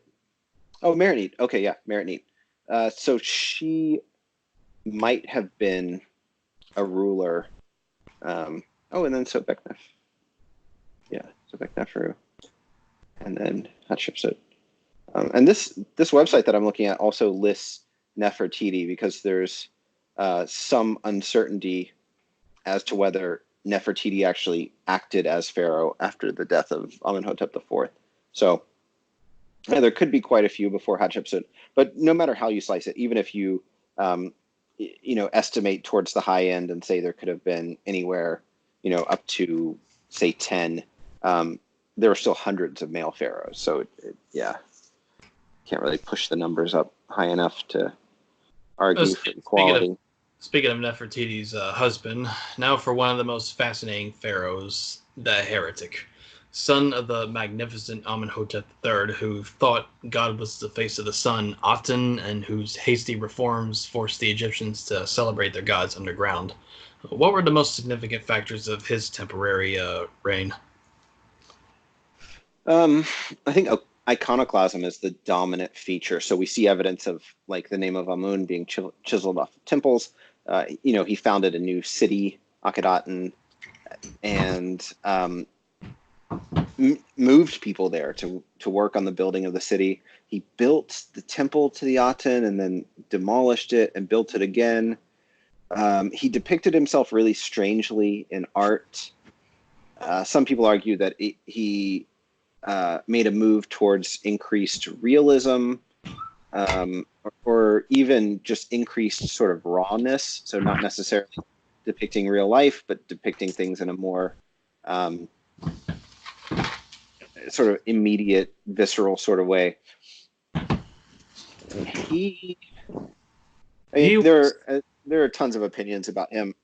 Meritneat. Okay, yeah, Meritneat. So she might have been a ruler. And then Sobeknef. Yeah, Sobekneferu. and then Hatshepsut. And this website that I'm looking at also lists Nefertiti because there's some uncertainty as to whether Nefertiti actually acted as pharaoh after the death of Amenhotep IV. So there could be quite a few before Hatshepsut, but no matter how you slice it, even if you estimate towards the high end and say there could have been anywhere up to say 10, there are still hundreds of male pharaohs. So can't really push the numbers up high enough to argue for equality. Speaking of Nefertiti's husband, now for one of the most fascinating pharaohs, the heretic, son of the magnificent Amenhotep III, who thought God was the face of the sun, Aten, and whose hasty reforms forced the Egyptians to celebrate their gods underground. What were the most significant factors of his temporary reign? I think iconoclasm is the dominant feature. So we see evidence of like the name of Amun being chiseled off of temples. He founded a new city, Akhetaten, and moved people there to work on the building of the city. He built the temple to the Aten and then demolished it and built it again. He depicted himself really strangely in art. Some people argue that he made a move towards increased realism, or even just increased sort of rawness. So not necessarily depicting real life, but depicting things in a more sort of immediate, visceral sort of way. There are tons of opinions about him.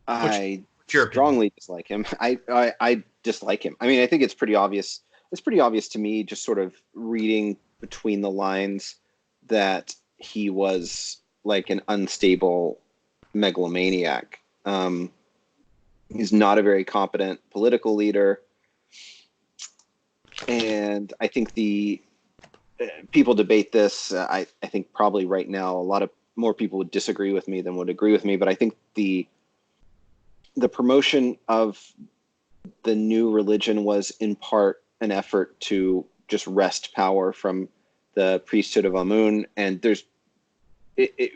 I strongly dislike him. I dislike him. I mean, I think it's pretty obvious. It's pretty obvious to me, just sort of reading between the lines, that he was like an unstable megalomaniac. He's not a very competent political leader. And I think the people debate this. I think probably right now a lot of more people would disagree with me than would agree with me. But I think the promotion of the new religion was in part an effort to just wrest power from the priesthood of Amun. And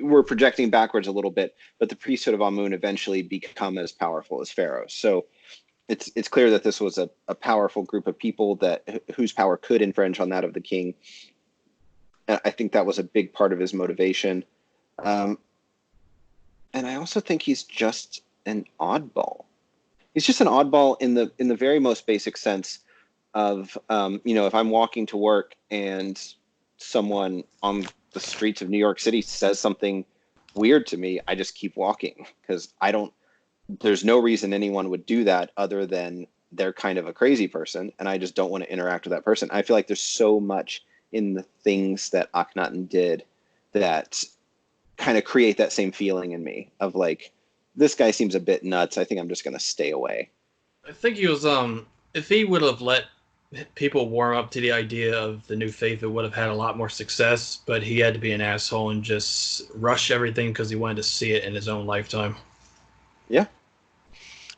we're projecting backwards a little bit, but the priesthood of Amun eventually become as powerful as pharaohs. So it's clear that this was a powerful group of people whose power could infringe on that of the king. And I think that was a big part of his motivation. And I also think he's just an oddball. He's just an oddball in the very most basic sense of, if I'm walking to work and someone on the streets of New York City says something weird to me, I just keep walking because there's no reason anyone would do that other than they're kind of a crazy person, and I just don't want to interact with that person. I feel like there's so much in the things that Akhenaten did that kind of create that same feeling in me of like, this guy seems a bit nuts. I think I'm just going to stay away. I think he was, if he would have let people warm up to the idea of the new faith, it would have had a lot more success, but he had to be an asshole and just rush everything because he wanted to see it in his own lifetime. Yeah.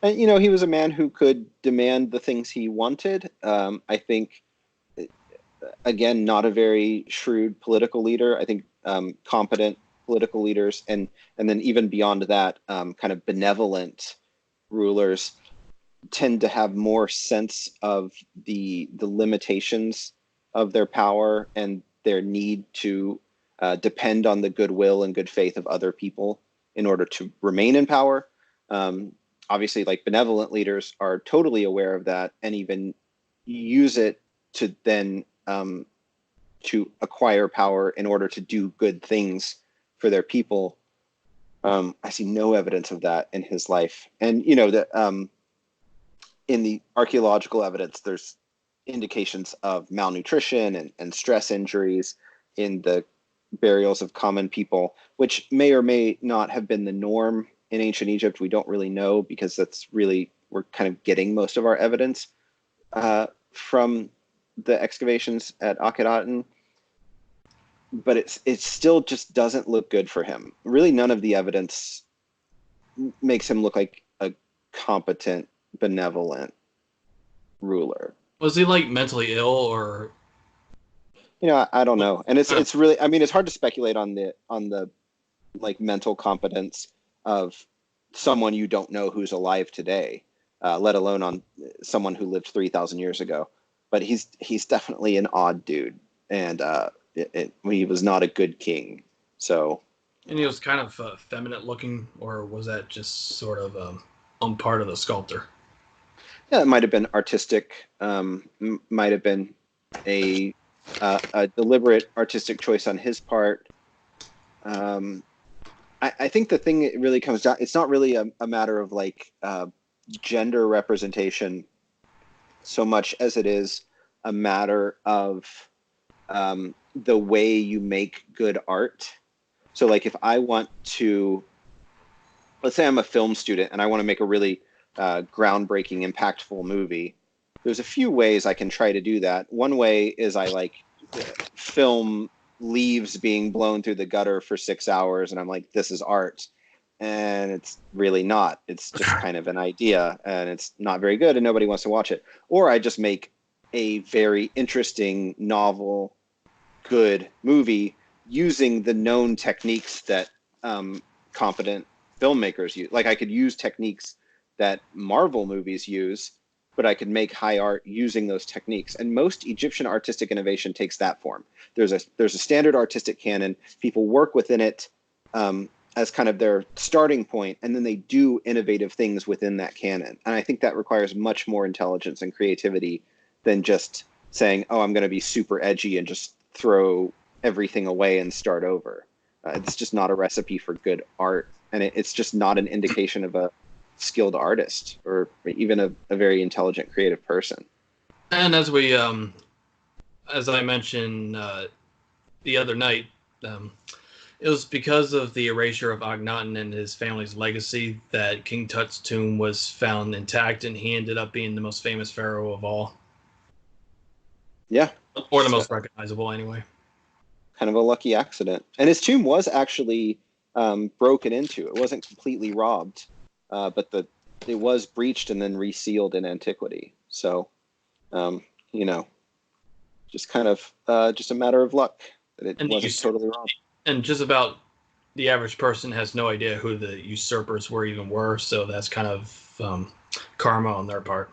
And, he was a man who could demand the things he wanted. I think, again, not a very shrewd political leader. I think competent political leaders, and then even beyond that, kind of benevolent rulers tend to have more sense of the limitations of their power and their need to depend on the goodwill and good faith of other people in order to remain in power. Obviously, like, benevolent leaders are totally aware of that and even use it to then to acquire power in order to do good things for their people. I see no evidence of that in his life. And, in the archaeological evidence, there's indications of malnutrition and stress injuries in the burials of common people, which may or may not have been the norm in ancient Egypt. We don't really know, because we're kind of getting most of our evidence from the excavations at Akhetaten. But it still just doesn't look good for him. Really, none of the evidence makes him look like a competent, benevolent ruler. Was he like mentally ill or? I don't know, and Kind it's really, I mean, it's hard to speculate on the like mental competence of someone you don't know who's alive today, let alone on someone who lived 3,000 years ago. But he's definitely an odd dude, and he was not a good king. So and he was kind of feminine looking, or was that just sort of on part of the sculptor? yeah, it might have been artistic, might have been a a deliberate artistic choice on his part. Um, I think the thing it really comes down, it's not really a matter of like gender representation so much as it is a matter of the way you make good art. So like if I want to, let's say I'm a film student and I want to make a really groundbreaking, impactful movie, there's a few ways I can try to do that. One way is I like film leaves being blown through the gutter for 6 hours, and I'm like, this is art. And it's really not. It's just kind of an idea, and it's not very good, and nobody wants to watch it. Or I just make a very interesting, novel, good movie using the known techniques that competent filmmakers use. Like I could use techniques that Marvel movies use, but I could make high art using those techniques. And most Egyptian artistic innovation takes that form. There's a standard artistic canon. People work within it as kind of their starting point, and then they do innovative things within that canon. And I think that requires much more intelligence and creativity than just saying, "Oh, I'm going to be super edgy and just throw everything away and start over." It's just not a recipe for good art, and it's just not an indication of a skilled artist or even a very intelligent creative person. And as I mentioned the other night, it was because of the erasure of Akhenaten and his family's legacy that King Tut's tomb was found intact, and he ended up being the most famous pharaoh of all. Yeah. Or the most recognizable, anyway. Kind of a lucky accident. And his tomb was actually broken into. It wasn't completely robbed, but it was breached and then resealed in antiquity. So, just kind of just a matter of luck that it wasn't totally robbed. And just about the average person has no idea who the usurpers were, so that's kind of karma on their part.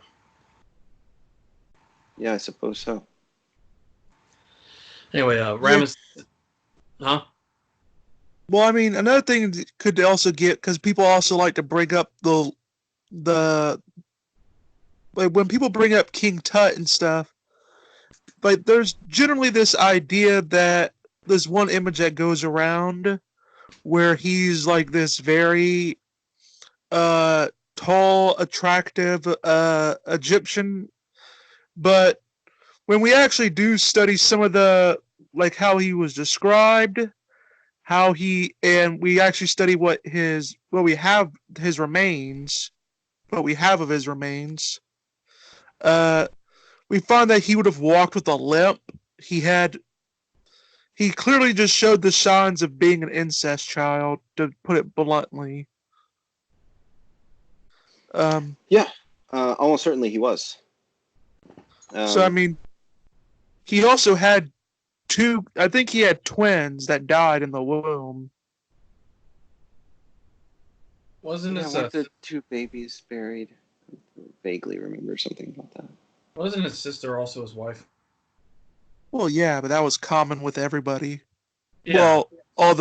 Yeah, I suppose so. Anyway, Ramesses, huh? Well, I mean, another thing could also get, because people also like to bring up like when people bring up King Tut and stuff, like there's generally this idea that there's one image that goes around where he's like this very tall, attractive Egyptian, but when we actually do study some of the like how he was described, and we actually study what we have his remains, what we have of his remains, we find that he would have walked with a limp. He clearly just showed the signs of being an incest child, to put it bluntly. Yeah, almost certainly he was. So I mean, he also had I think he had twins that died in the womb. Wasn't his the two babies buried? I vaguely remember something about that. Wasn't his sister also his wife? Well, yeah, but that was common with everybody. Yeah. Well, all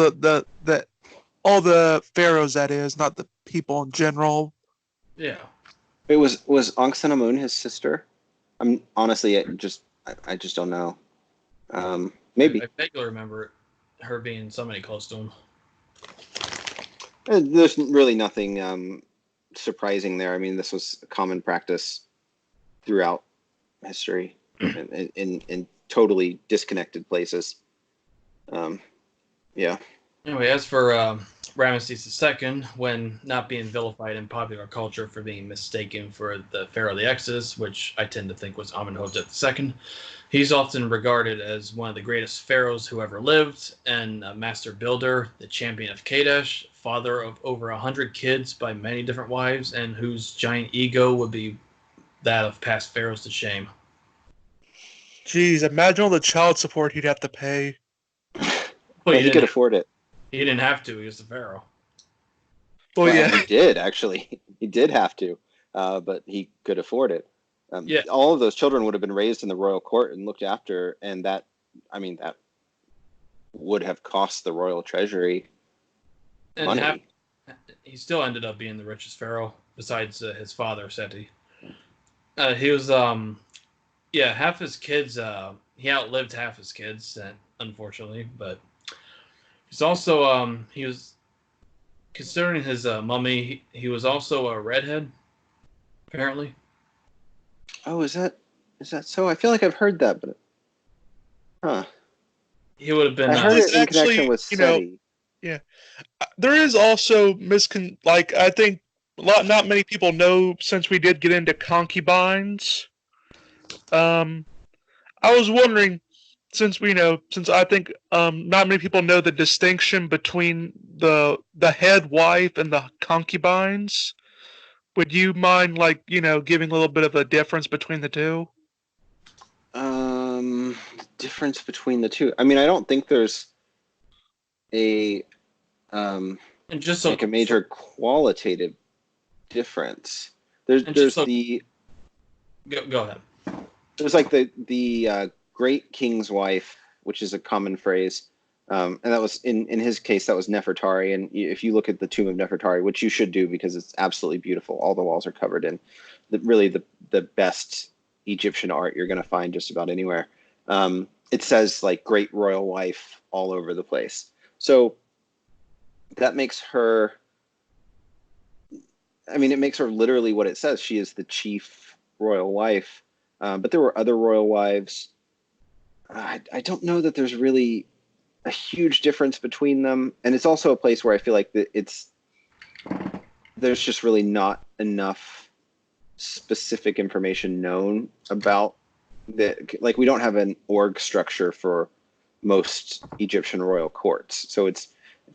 the pharaohs, that is, not the people in general. Yeah. It was Ankh-Senamun his sister? I'm honestly, I just don't know. Maybe. I vaguely remember her being somebody close to him. There's really nothing surprising there. I mean, this was a common practice throughout history in totally disconnected places. Yeah. Anyway, as for Ramesses II, when not being vilified in popular culture for being mistaken for the Pharaoh of the Exodus, which I tend to think was Amenhotep II, he's often regarded as one of the greatest pharaohs who ever lived, and a master builder, the champion of Kadesh, father of over 100 kids by many different wives, and whose giant ego would be that of past pharaohs to shame. Jeez, imagine all the child support he'd have to pay. Well, But he could afford it. he didn't have to. He was the pharaoh. Well, Well, yeah. he did actually. He did have to, but he could afford it. Yeah. All of those children would have been raised in the royal court and looked after, and that would have cost the royal treasury And money. he still ended up being the richest pharaoh, besides his father, Seti. He was, half his kids, he outlived half his kids, unfortunately, but he's also, he was, considering his mummy, he was also a redhead, apparently. Oh, is that so? I feel like I've heard that, but He would have been. I heard it in actually, connection with SETI. Yeah, there is also I think not many people know, since we did get into concubines. I was wondering, since I think not many people know the distinction between the head wife and the concubines. Would you mind, giving a little bit of a difference between the two? Difference between the two. I mean, I don't think there's a and just like a major qualitative difference. There's the go ahead. There's like the great king's wife, which is a common phrase, and that was in his case that was Nefertari. And if you look at the tomb of Nefertari, which you should do because it's absolutely beautiful, all the walls are covered in the best Egyptian art you're going to find just about anywhere. It says like great royal wife all over the place. So that makes her, I mean, it makes her literally what it says. She is the chief royal wife. But there were other royal wives. I don't know that there's really a huge difference between them. And it's also a place where I feel like there's just really not enough specific information known about like we don't have an org structure for most Egyptian royal courts, so it's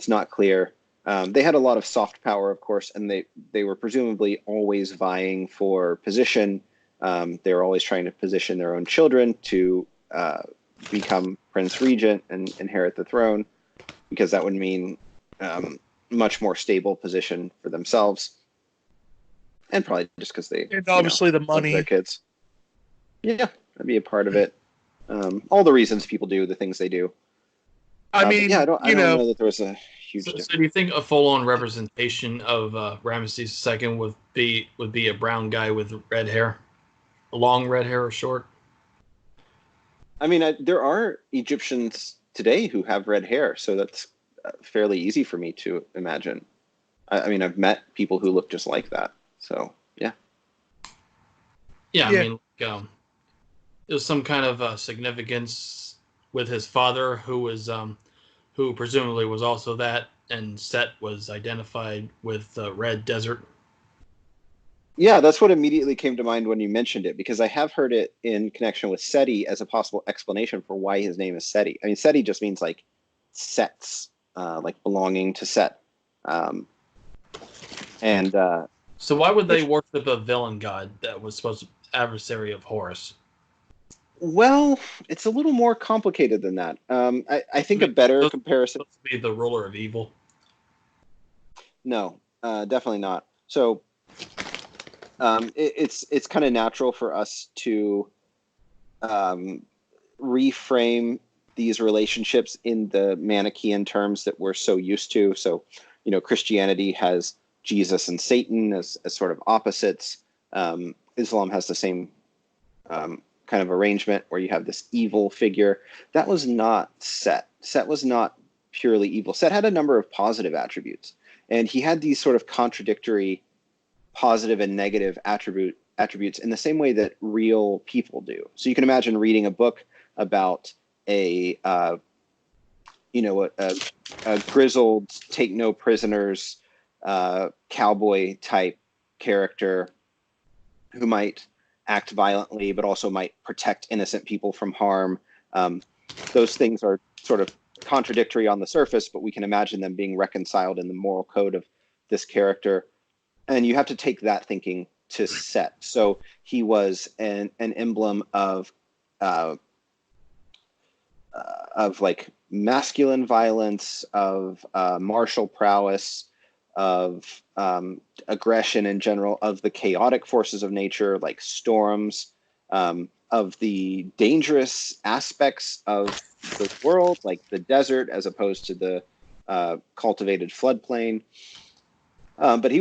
not clear. They had a lot of soft power, of course, and they were presumably always vying for position. They were always trying to position their own children to become Prince Regent and inherit the throne, because that would mean much more stable position for themselves, and probably just because they obviously the love money. their kids. Yeah, that'd be a part of it. All the reasons people do the things they do. I mean, I don't know that there was a huge difference. So do you think a full-on representation of Ramesses II would be a brown guy with red hair, long red hair or short? I mean, there are Egyptians today who have red hair, so that's fairly easy for me to imagine. I mean, I've met people who look just like that, so yeah. Yeah, I mean, there's some kind of significance with his father, who presumably was also that, and Set was identified with Red Desert. Yeah, that's what immediately came to mind when you mentioned it, because I have heard it in connection with Seti as a possible explanation for why his name is Seti. I mean, Seti just means like sets, like belonging to Set. So why would they worship a villain god that was supposed to be adversary of Horus? Well, it's a little more complicated than that. I think a better comparison. Supposed to be the ruler of evil. No, definitely not. So it's kind of natural for us to reframe these relationships in the Manichaean terms that we're so used to. So, Christianity has Jesus and Satan as sort of opposites. Islam has the same kind of arrangement where you have this evil figure. That was not Set. Set was not purely evil. Set had a number of positive attributes, and he had these sort of contradictory positive and negative attributes in the same way that real people do. So you can imagine reading a book about a grizzled, take no prisoners, cowboy type character who might act violently, but also might protect innocent people from harm. Those things are sort of contradictory on the surface, but we can imagine them being reconciled in the moral code of this character. And you have to take that thinking to Set. So he was an emblem of of like masculine violence, of martial prowess, of aggression in general, of the chaotic forces of nature like storms, of the dangerous aspects of the world like the desert as opposed to the cultivated floodplain. But he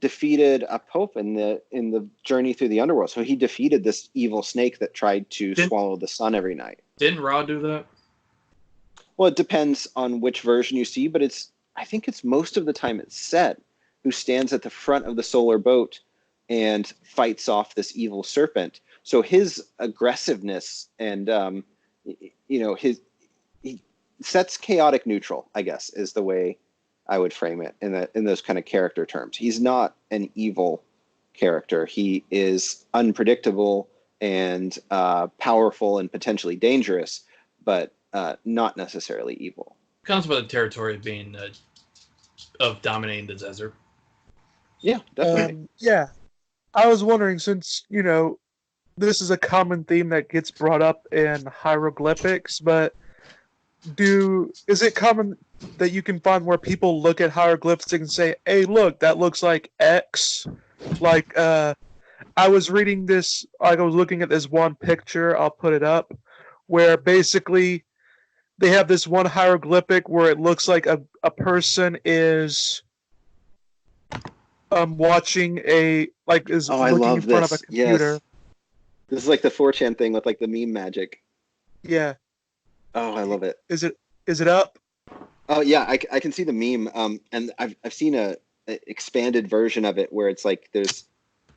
defeated a pope in the journey through the underworld. So he defeated this evil snake that tried to swallow the sun every night. Didn't Ra do that? Well, it depends on which version you see, but I think it's most of the time it's Set who stands at the front of the solar boat and fights off this evil serpent. So his aggressiveness and Set's chaotic neutral, I guess, is the way I would frame it in those kind of character terms. He's not an evil character. He is unpredictable and powerful and potentially dangerous, but not necessarily evil. Comes with the territory of being of dominating the desert. Yeah, definitely. Yeah, I was wondering, since this is a common theme that gets brought up in hieroglyphics, but is it common that you can find where people look at hieroglyphics and say, "Hey, look, that looks like X"? Like, I was reading this, like I was looking at this one picture, I'll put it up, where basically they have this one hieroglyphic where it looks like a person is watching is looking in front of a computer. Yes. This is like the 4chan thing with like the meme magic. Yeah. Oh, I love it. Is it up? Oh yeah, I can see the meme. And I've seen a expanded version of it where it's like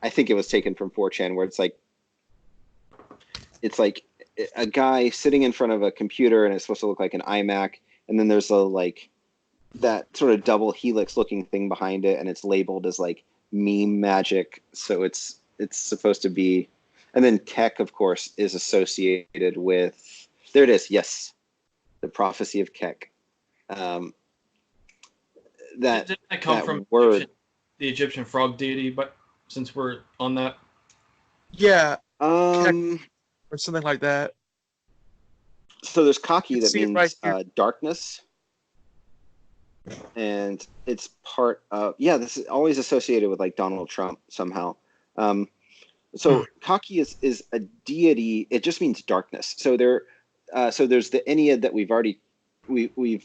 I think it was taken from 4chan, where it's like a guy sitting in front of a computer and it's supposed to look like an iMac, and then there's that sort of double helix looking thing behind it, and it's labeled as like meme magic. So it's supposed to be, and then Keck, of course, is associated with, there it is. Yes. The prophecy of Keck. Didn't that come from word? The Egyptian frog deity, but since we're on that. Yeah. Keck, or something like that. So there's Kaki, that means right darkness. And it's part of, this is always associated with like Donald Trump somehow. So Kaki is a deity. It just means darkness. So there's the Ennead that we've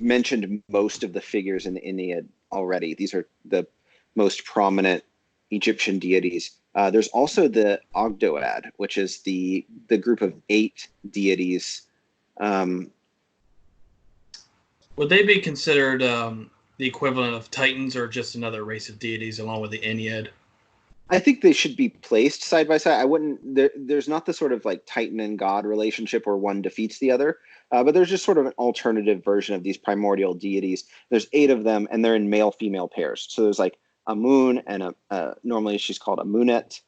mentioned most of the figures in the Ennead already. These are the most prominent Egyptian deities. There's also the Ogdoad, which is the group of 8 deities. Would they be considered the equivalent of Titans, or just another race of deities along with the Ennead? I think they should be placed side by side. I wouldn't. There's not the sort of like Titan and God relationship where one defeats the other, but there's just sort of an alternative version of these primordial deities. There's 8 of them, and they're in male-female pairs. So there's like Amun and normally she's called Amunet,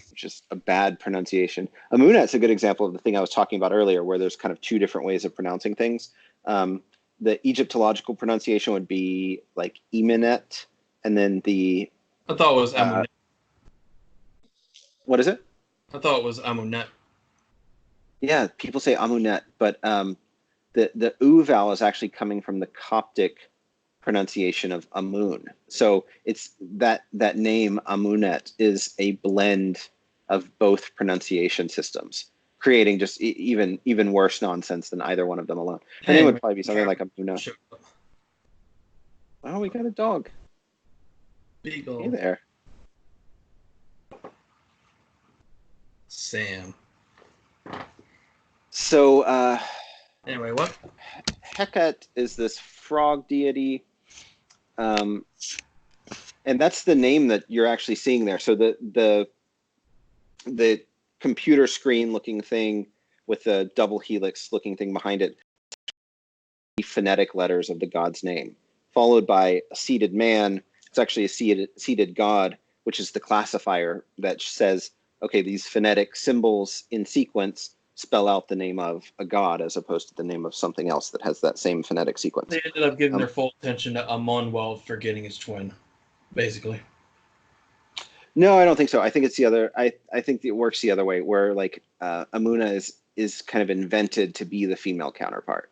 which is a bad pronunciation. Amunet's a good example of the thing I was talking about earlier, where there's kind of 2 different ways of pronouncing things. The Egyptological pronunciation would be like Emenet, and then I thought it was Amunet. What is it? I thought it was Amunet. Yeah, people say Amunet, but the U vowel is actually coming from the Coptic pronunciation of Amun. So it's that name Amunet is a blend of both pronunciation systems, creating just even worse nonsense than either one of them alone. And it would probably be something like Amuna. Oh, we got a dog. Beagle. Hey there. Sam. So anyway, what? Heket is this frog deity, and that's the name that you're actually seeing there. So the computer screen looking thing with the double helix looking thing behind it, the phonetic letters of the god's name, followed by a seated man. It's actually a seated god, which is the classifier that says, okay, these phonetic symbols in sequence spell out the name of a god as opposed to the name of something else that has that same phonetic sequence. They ended up giving their full attention to Amon while forgetting his twin, basically. No, I don't think so. I think it's the other. I think it works the other way, where like Amuna is kind of invented to be the female counterpart.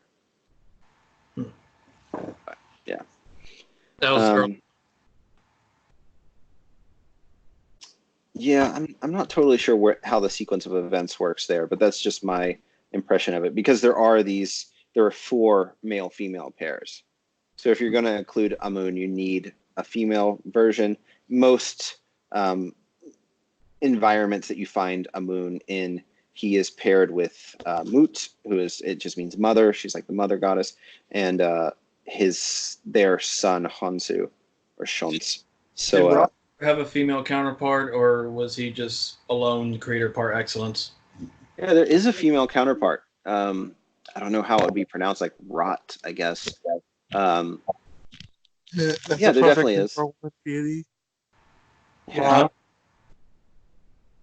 Hmm. But, yeah. That was early. Yeah, I'm not totally sure how the sequence of events works there, but that's just my impression of it, because there are 4 male-female pairs. So if you're going to include Amun, you need a female version. Most environments that you find Amun in, he is paired with Mut, it just means mother. She's like the mother goddess, and their son Honsu or Shons. Did Rob have a female counterpart, or was he just alone creator par excellence? Yeah, there is a female counterpart. I don't know how it would be pronounced, like Rot, I guess. Yeah, there definitely is. Yeah.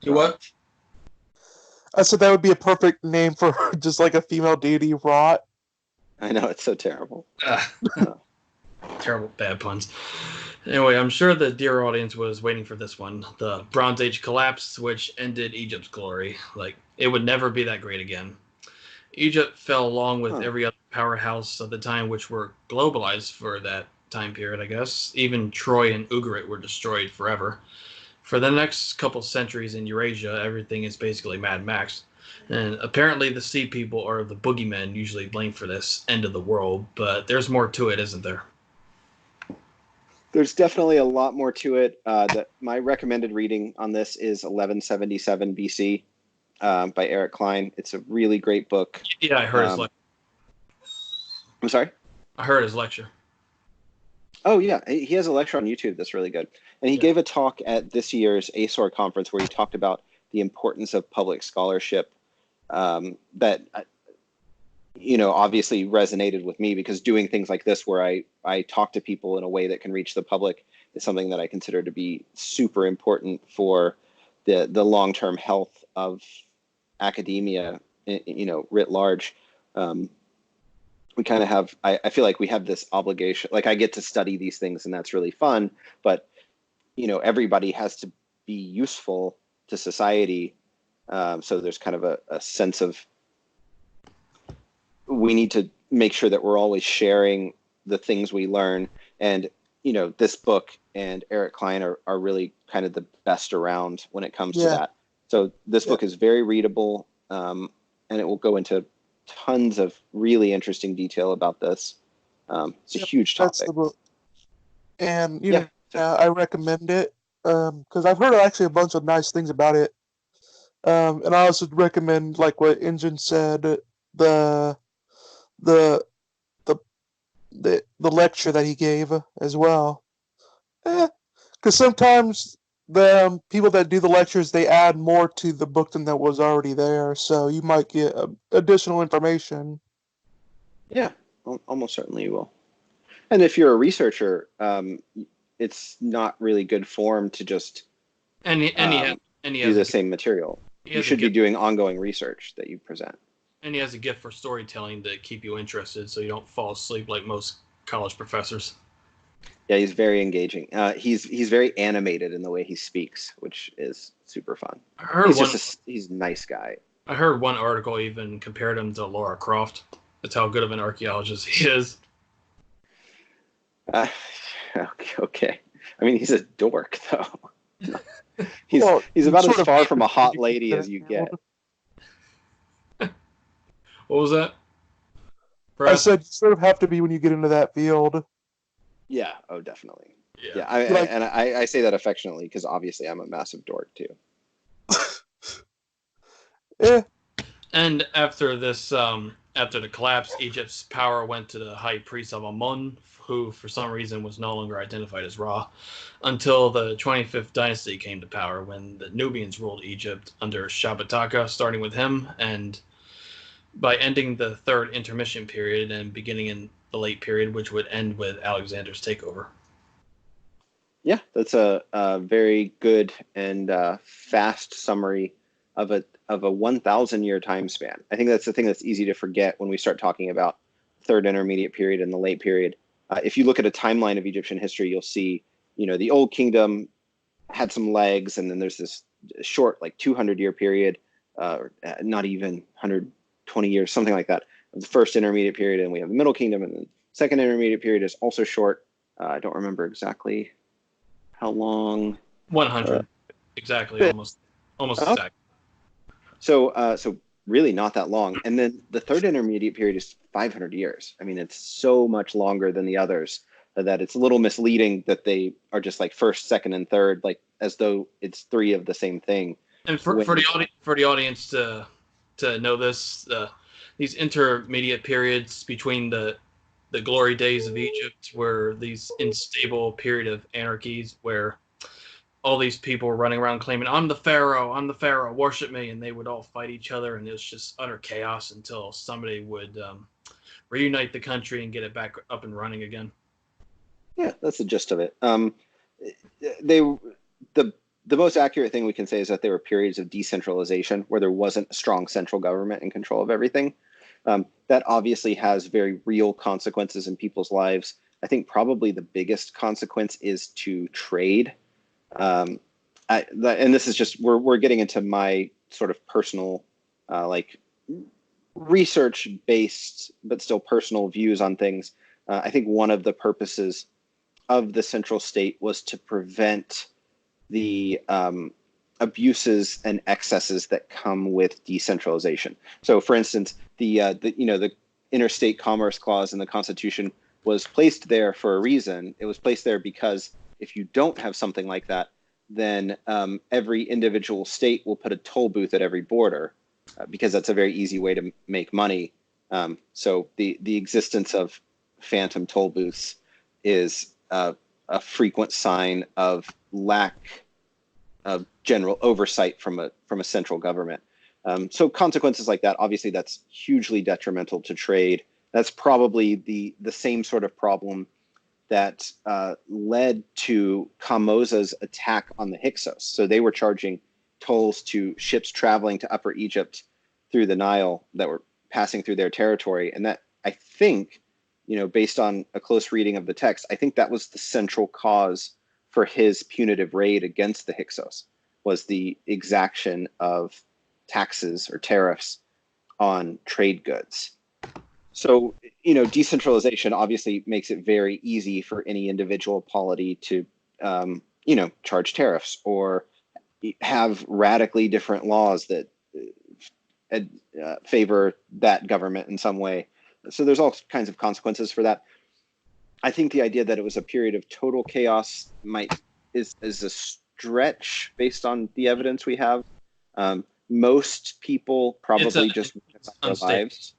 You what? I said that would be a perfect name for just like a female deity, Rot. I know, it's so terrible. Terrible bad puns. Anyway, I'm sure the dear audience was waiting for this one. The Bronze Age collapse, which ended Egypt's glory. Like, it would never be that great again. Egypt fell along with every other powerhouse of the time, which were globalized for that time period, I guess. Even Troy and Ugarit were destroyed forever. For the next couple centuries in Eurasia, everything is basically Mad Max. And apparently the sea people are the boogeymen usually blamed for this end of the world, but there's more to it, isn't there? There's definitely a lot more to it. My recommended reading on this is 1177 BC by Eric Klein. It's a really great book. Yeah, I heard his lecture. I'm sorry? I heard his lecture. Oh, yeah. He has a lecture on YouTube that's really good. And he gave a talk at this year's ASOR conference where he talked about the importance of public scholarship that, obviously resonated with me, because doing things like this where I talk to people in a way that can reach the public is something that I consider to be super important for the long-term health of academia, writ large. We kind of have, I feel like we have this obligation, like I get to study these things and that's really fun, but everybody has to be useful to society. So there's kind of a sense of, we need to make sure that we're always sharing the things we learn. And, this book and Eric Klein are really kind of the best around when it comes to that. So this book is very readable, and it will go into tons of really interesting detail about this. It's a huge topic. That's the book. And, I recommend it because I've heard actually a bunch of nice things about it. And I also recommend, like what Engine said, the lecture that he gave as well. Because sometimes the people that do the lectures, they add more to the book than that was already there, so you might get additional information. Yeah, almost certainly you will. And if you're a researcher, it's not really good form to just do the same material. You should be doing ongoing research that you present. And he has a gift for storytelling to keep you interested so you don't fall asleep like most college professors. Yeah, he's very engaging. He's very animated in the way he speaks, which is super fun. He's a nice guy. I heard one article even compared him to Laura Croft. That's how good of an archaeologist he is. Okay. I mean, he's a dork, though. He's about as far from a hot lady as you get. What was that? I said you sort of have to be when you get into that field. Yeah. Oh, definitely. Yeah. I say that affectionately because obviously I'm a massive dork too. Yeah. And after this, after the collapse, Egypt's power went to the high priest of Amun, who for some reason was no longer identified as Ra, until the 25th dynasty came to power, when the Nubians ruled Egypt under Shabbataka, starting with him, and by ending the third intermission period and beginning in the late period, which would end with Alexander's takeover. Yeah, that's a very good and fast summary of a 1,000-year time span. I think that's the thing that's easy to forget when we start talking about third intermediate period and the late period. If you look at a timeline of Egyptian history, you'll see, the Old Kingdom had some legs, and then there's this short, like 200-year period not even 120 years, something like that, of the first intermediate period. And we have the Middle Kingdom, and the second intermediate period is also short. I don't remember exactly how long. 100 exactly, almost exact. So really not that long. And then the third intermediate period is 500 years. I mean, it's so much longer than the others that it's a little misleading that they are just like first, second, and third, like as though it's three of the same thing. And for the audience to know this, these intermediate periods between the glory days of Egypt were these unstable period of anarchies where all these people were running around claiming, I'm the Pharaoh, worship me, and they would all fight each other, and it was just utter chaos until somebody would reunite the country and get it back up and running again. Yeah, that's the gist of it. The most accurate thing we can say is that there were periods of decentralization where there wasn't a strong central government in control of everything. That obviously has very real consequences in people's lives. I think probably the biggest consequence is to trade. And this is just, we're getting into my sort of personal, like research-based, but still personal views on things. I think one of the purposes of the central state was to prevent the abuses and excesses that come with decentralization. So, for instance, the interstate commerce clause in the Constitution was placed there for a reason. It was placed there because if you don't have something like that, then every individual state will put a toll booth at every border because that's a very easy way to make money. So the existence of phantom toll booths is a frequent sign of lack of general oversight from a central government. So consequences like that, obviously, that's hugely detrimental to trade. That's probably the same sort of problem that led to Kamoza's attack on the Hyksos. So they were charging tolls to ships traveling to Upper Egypt through the Nile that were passing through their territory. And that, I think, based on a close reading of the text, I think that was the central cause for his punitive raid against the Hyksos, was the exaction of taxes or tariffs on trade goods. So, decentralization obviously makes it very easy for any individual polity to, charge tariffs or have radically different laws that favor that government in some way. So there's all kinds of consequences for that. I think the idea that it was a period of total chaos is a stretch based on the evidence we have. Most people probably just their lives.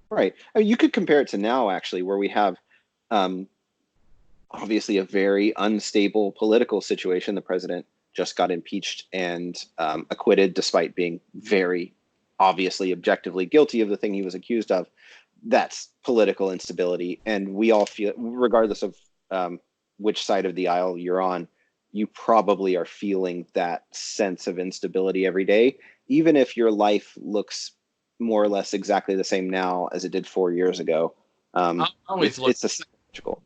Right. I mean, you could compare it to now, actually, where we have obviously a very unstable political situation. The president just got impeached and acquitted despite being very obviously objectively guilty of the thing he was accused of. That's political instability. And we all feel, regardless of which side of the aisle you're on, you probably are feeling that sense of instability every day, even if your life looks more or less exactly the same now as it did 4 years ago. It's a psychological.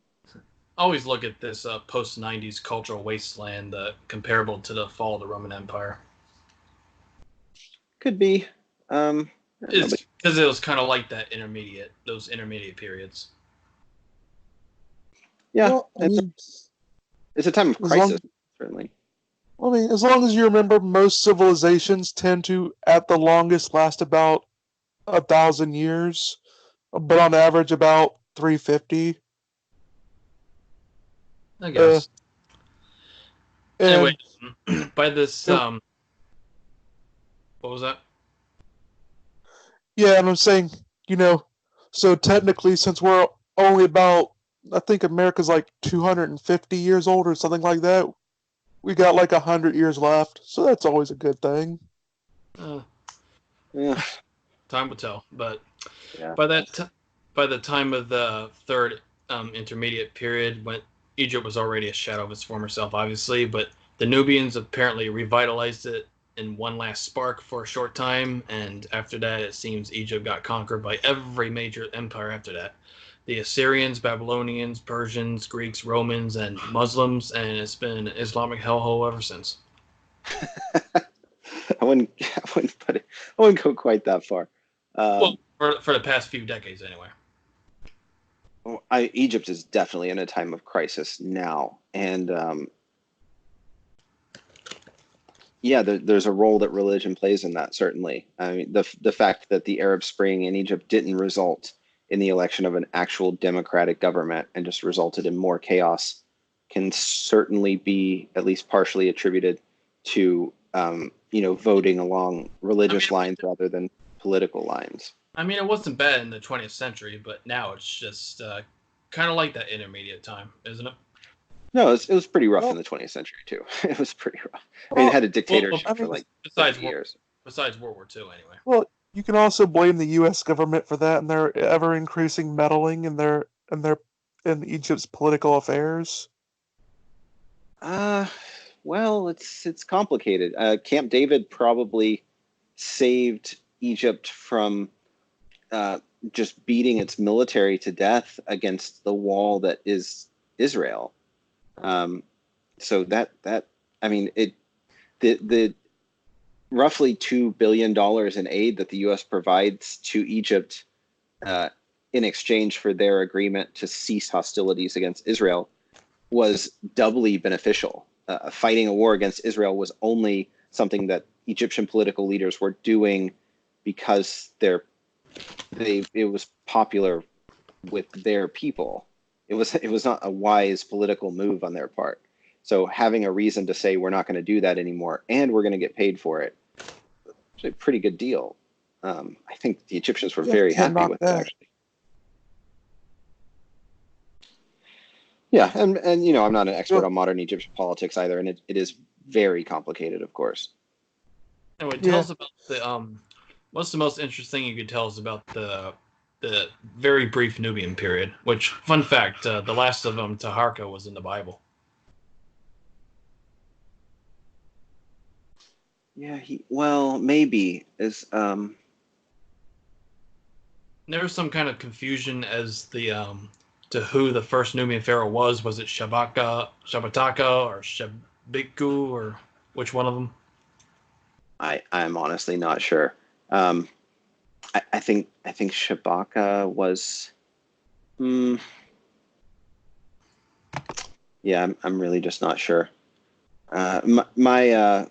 I always look at this post-90s cultural wasteland comparable to the fall of the Roman Empire. Could be. It's because it was kind of like that those intermediate periods. Yeah, Well, it's a time of crisis, certainly. I mean, as long as you remember, most civilizations tend to, at the longest, last about 1,000 years, but on average about 350. I guess. Anyway, by this, what was that? Yeah, and I'm saying, so technically, since we're only about, I think America's like 250 years old or something like that, we got like 100 years left, so that's always a good thing. Yeah. Time will tell, but yeah. by the time of the third intermediate period, when Egypt was already a shadow of its former self, obviously, but the Nubians apparently revitalized it in one last spark for a short time, and after that, it seems Egypt got conquered by every major empire after that. The Assyrians, Babylonians, Persians, Greeks, Romans, and Muslims, and it's been an Islamic hellhole ever since. I wouldn't go quite that far. Well, for the past few decades, anyway. Egypt is definitely in a time of crisis now, and yeah, there's a role that religion plays in that. Certainly, I mean the fact that the Arab Spring in Egypt didn't result in the election of an actual democratic government and just resulted in more chaos can certainly be at least partially attributed to voting along religious lines rather than political lines. I mean, it wasn't bad in the 20th century, but now it's just kind of like that intermediate time, isn't it? No, it was pretty rough in the 20th century too. It was pretty rough. I mean, it had a dictatorship for like 50 years. Besides World War II, anyway. Well, you can also blame the U.S. government for that and their ever-increasing meddling in Egypt's political affairs. Well, it's complicated. Camp David probably saved Egypt from just beating its military to death against the wall that is Israel. So that I mean the roughly $2 billion in aid that the U.S. provides to Egypt in exchange for their agreement to cease hostilities against Israel was doubly beneficial. Fighting a war against Israel was only something that Egyptian political leaders were doing because it was popular with their people. It was not a wise political move on their part. So having a reason to say we're not going to do that anymore and we're going to get paid for it, it's a pretty good deal. I think the Egyptians were very happy with it, actually. Yeah, and I'm not an expert on modern Egyptian politics either, and it is very complicated, of course. Anyway, tell us about what's the most interesting you could tell us about the very brief Nubian period? Which, fun fact, the last of them, Taharka, was in the Bible. Yeah, maybe is. There was some kind of confusion as to who the first Nubian pharaoh was. Was it Shabataka, or Shabiku, or which one of them? I'm honestly not sure. I think Shabaka was. Yeah, I'm really just not sure. My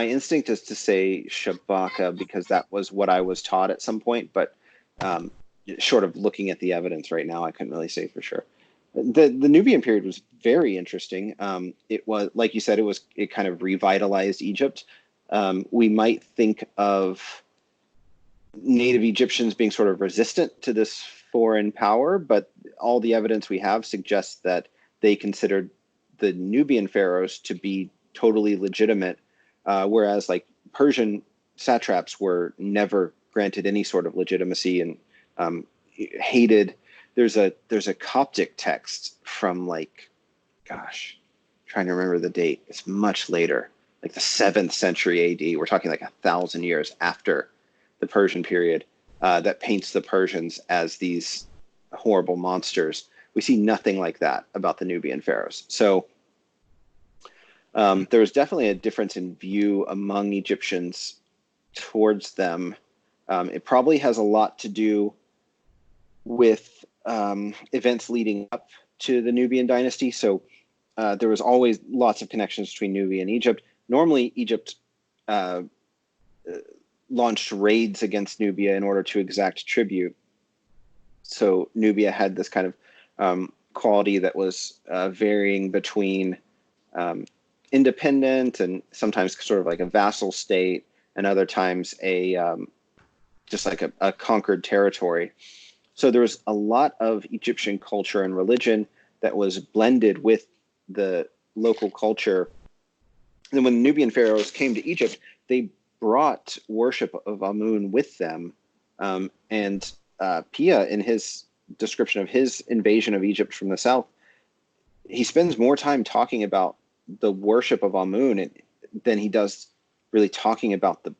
instinct is to say Shabaka because that was what I was taught at some point, but short of looking at the evidence right now, I couldn't really say for sure. The Nubian period was very interesting. It was, like you said, it kind of revitalized Egypt. We might think of native Egyptians being sort of resistant to this foreign power, but all the evidence we have suggests that they considered the Nubian pharaohs to be totally legitimate, whereas like Persian satraps were never granted any sort of legitimacy and hated. There's a Coptic text from trying to remember the date. It's much later, like the 7th century AD. We're talking like 1,000 years after the Persian period, that paints the Persians as these horrible monsters. We see nothing like that about the Nubian pharaohs. So there was definitely a difference in view among Egyptians towards them. It probably has a lot to do with events leading up to the Nubian dynasty. So there was always lots of connections between Nubia and Egypt. Normally, Egypt launched raids against Nubia in order to exact tribute. So Nubia had this kind of quality that was varying between independent and sometimes sort of like a vassal state, and other times just like a conquered territory. So there was a lot of Egyptian culture and religion that was blended with the local culture. And when the Nubian pharaohs came to Egypt, they brought worship of Amun with them. And Pia, in his description of his invasion of Egypt from the south, he spends more time talking about the worship of Amun than he does really talking about the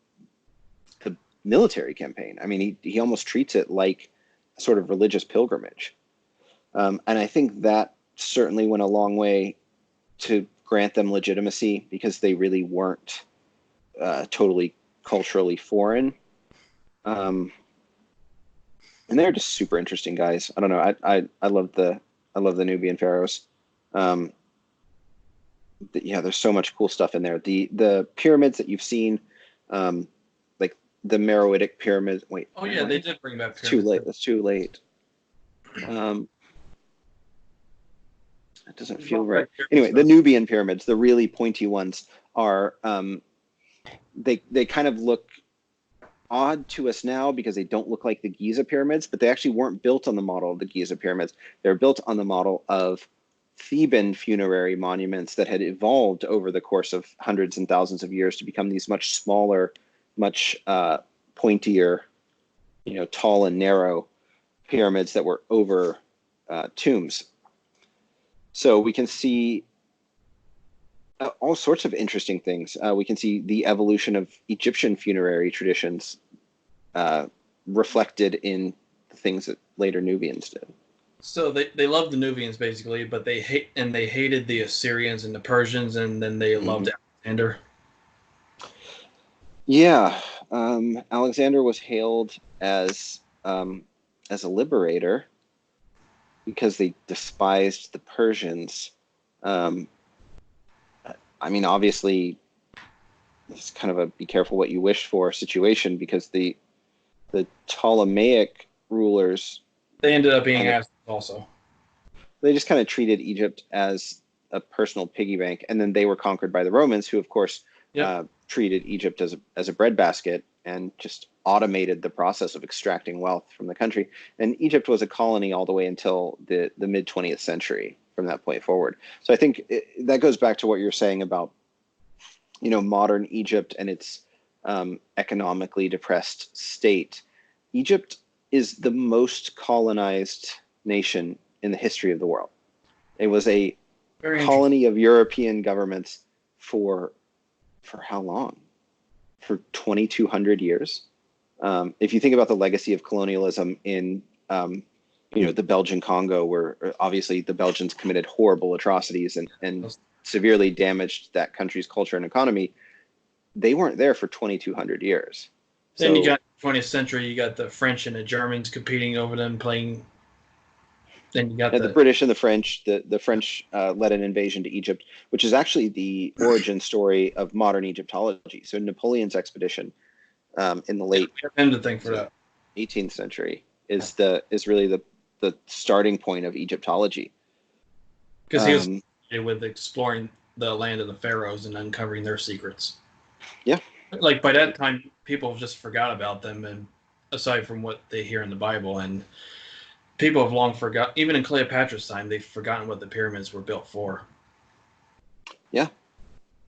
military campaign. I mean, he almost treats it like a sort of religious pilgrimage. And I think that certainly went a long way to grant them legitimacy, because they really weren't totally culturally foreign. And they're just super interesting guys. I don't know. I love the Nubian pharaohs. Yeah, there's so much cool stuff in there. The pyramids that you've seen, like the Meroitic pyramid. Wait. Oh yeah, they did bring back It's too pyramids. late. It's too late. It doesn't feel right. Anyway, the Nubian pyramids, the really pointy ones, are they kind of look odd to us now because they don't look like the Giza pyramids, but they actually weren't built on the model of the Giza pyramids. They're built on the model of Theban funerary monuments that had evolved over the course of hundreds and thousands of years to become these much smaller, much pointier, tall and narrow pyramids that were over tombs. So we can see all sorts of interesting things. We can see the evolution of Egyptian funerary traditions reflected in the things that later Nubians did. So they loved the Nubians basically, but they hated the Assyrians and the Persians, and then they loved Alexander. Yeah, Alexander was hailed as a liberator because they despised the Persians. I mean, obviously, it's kind of a be careful what you wish for situation because the Ptolemaic rulers, they ended up being assholes also. They just kind of treated Egypt as a personal piggy bank, and then they were conquered by the Romans, who of course treated Egypt as a breadbasket and just automated the process of extracting wealth from the country. And Egypt was a colony all the way until the mid 20th century. From that point forward. So I think that goes back to what you're saying about, modern Egypt and its economically depressed state. Egypt is the most colonized nation in the history of the world. It was a colony of European governments for how long? For 2,200 years. If you think about the legacy of colonialism in the Belgian Congo, where obviously the Belgians committed horrible atrocities and severely damaged that country's culture and economy, they weren't there for 2,200 years. Then you got 20th century, you got the French and the Germans competing over them, playing. Then you got the British and the French. The French led an invasion to Egypt, which is actually the origin story of modern Egyptology. So Napoleon's expedition in the late 18th century is really the starting point of Egyptology. Because he was with exploring the land of the pharaohs and uncovering their secrets. Yeah. Like by that time, people have just forgot about them, and aside from what they hear in the Bible, and people have long forgot. Even in Cleopatra's time, they've forgotten what the pyramids were built for. Yeah,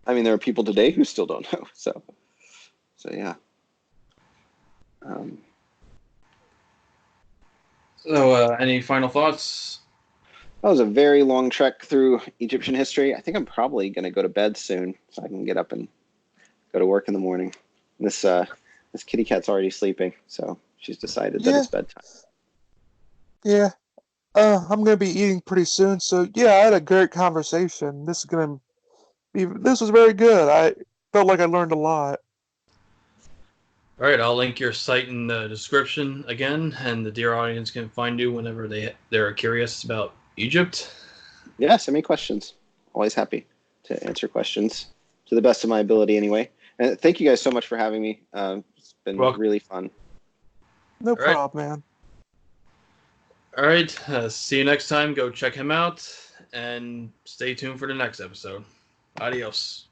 I mean, there are people today who still don't know. So yeah. So, any final thoughts? That was a very long trek through Egyptian history. I think I'm probably going to go to bed soon so I can get up and go to work in the morning. This kitty cat's already sleeping, so she's decided that it's bedtime. Yeah. I'm going to be eating pretty soon, so yeah, I had a great conversation. This was very good. I felt like I learned a lot. All right, I'll link your site in the description again, and the dear audience can find you whenever they're curious about Egypt. Yeah, send me questions. Always happy to answer questions to the best of my ability anyway. And thank you guys so much for having me. It's been really fun. No problem, man. All right, see you next time. Go check him out, and stay tuned for the next episode. Adios.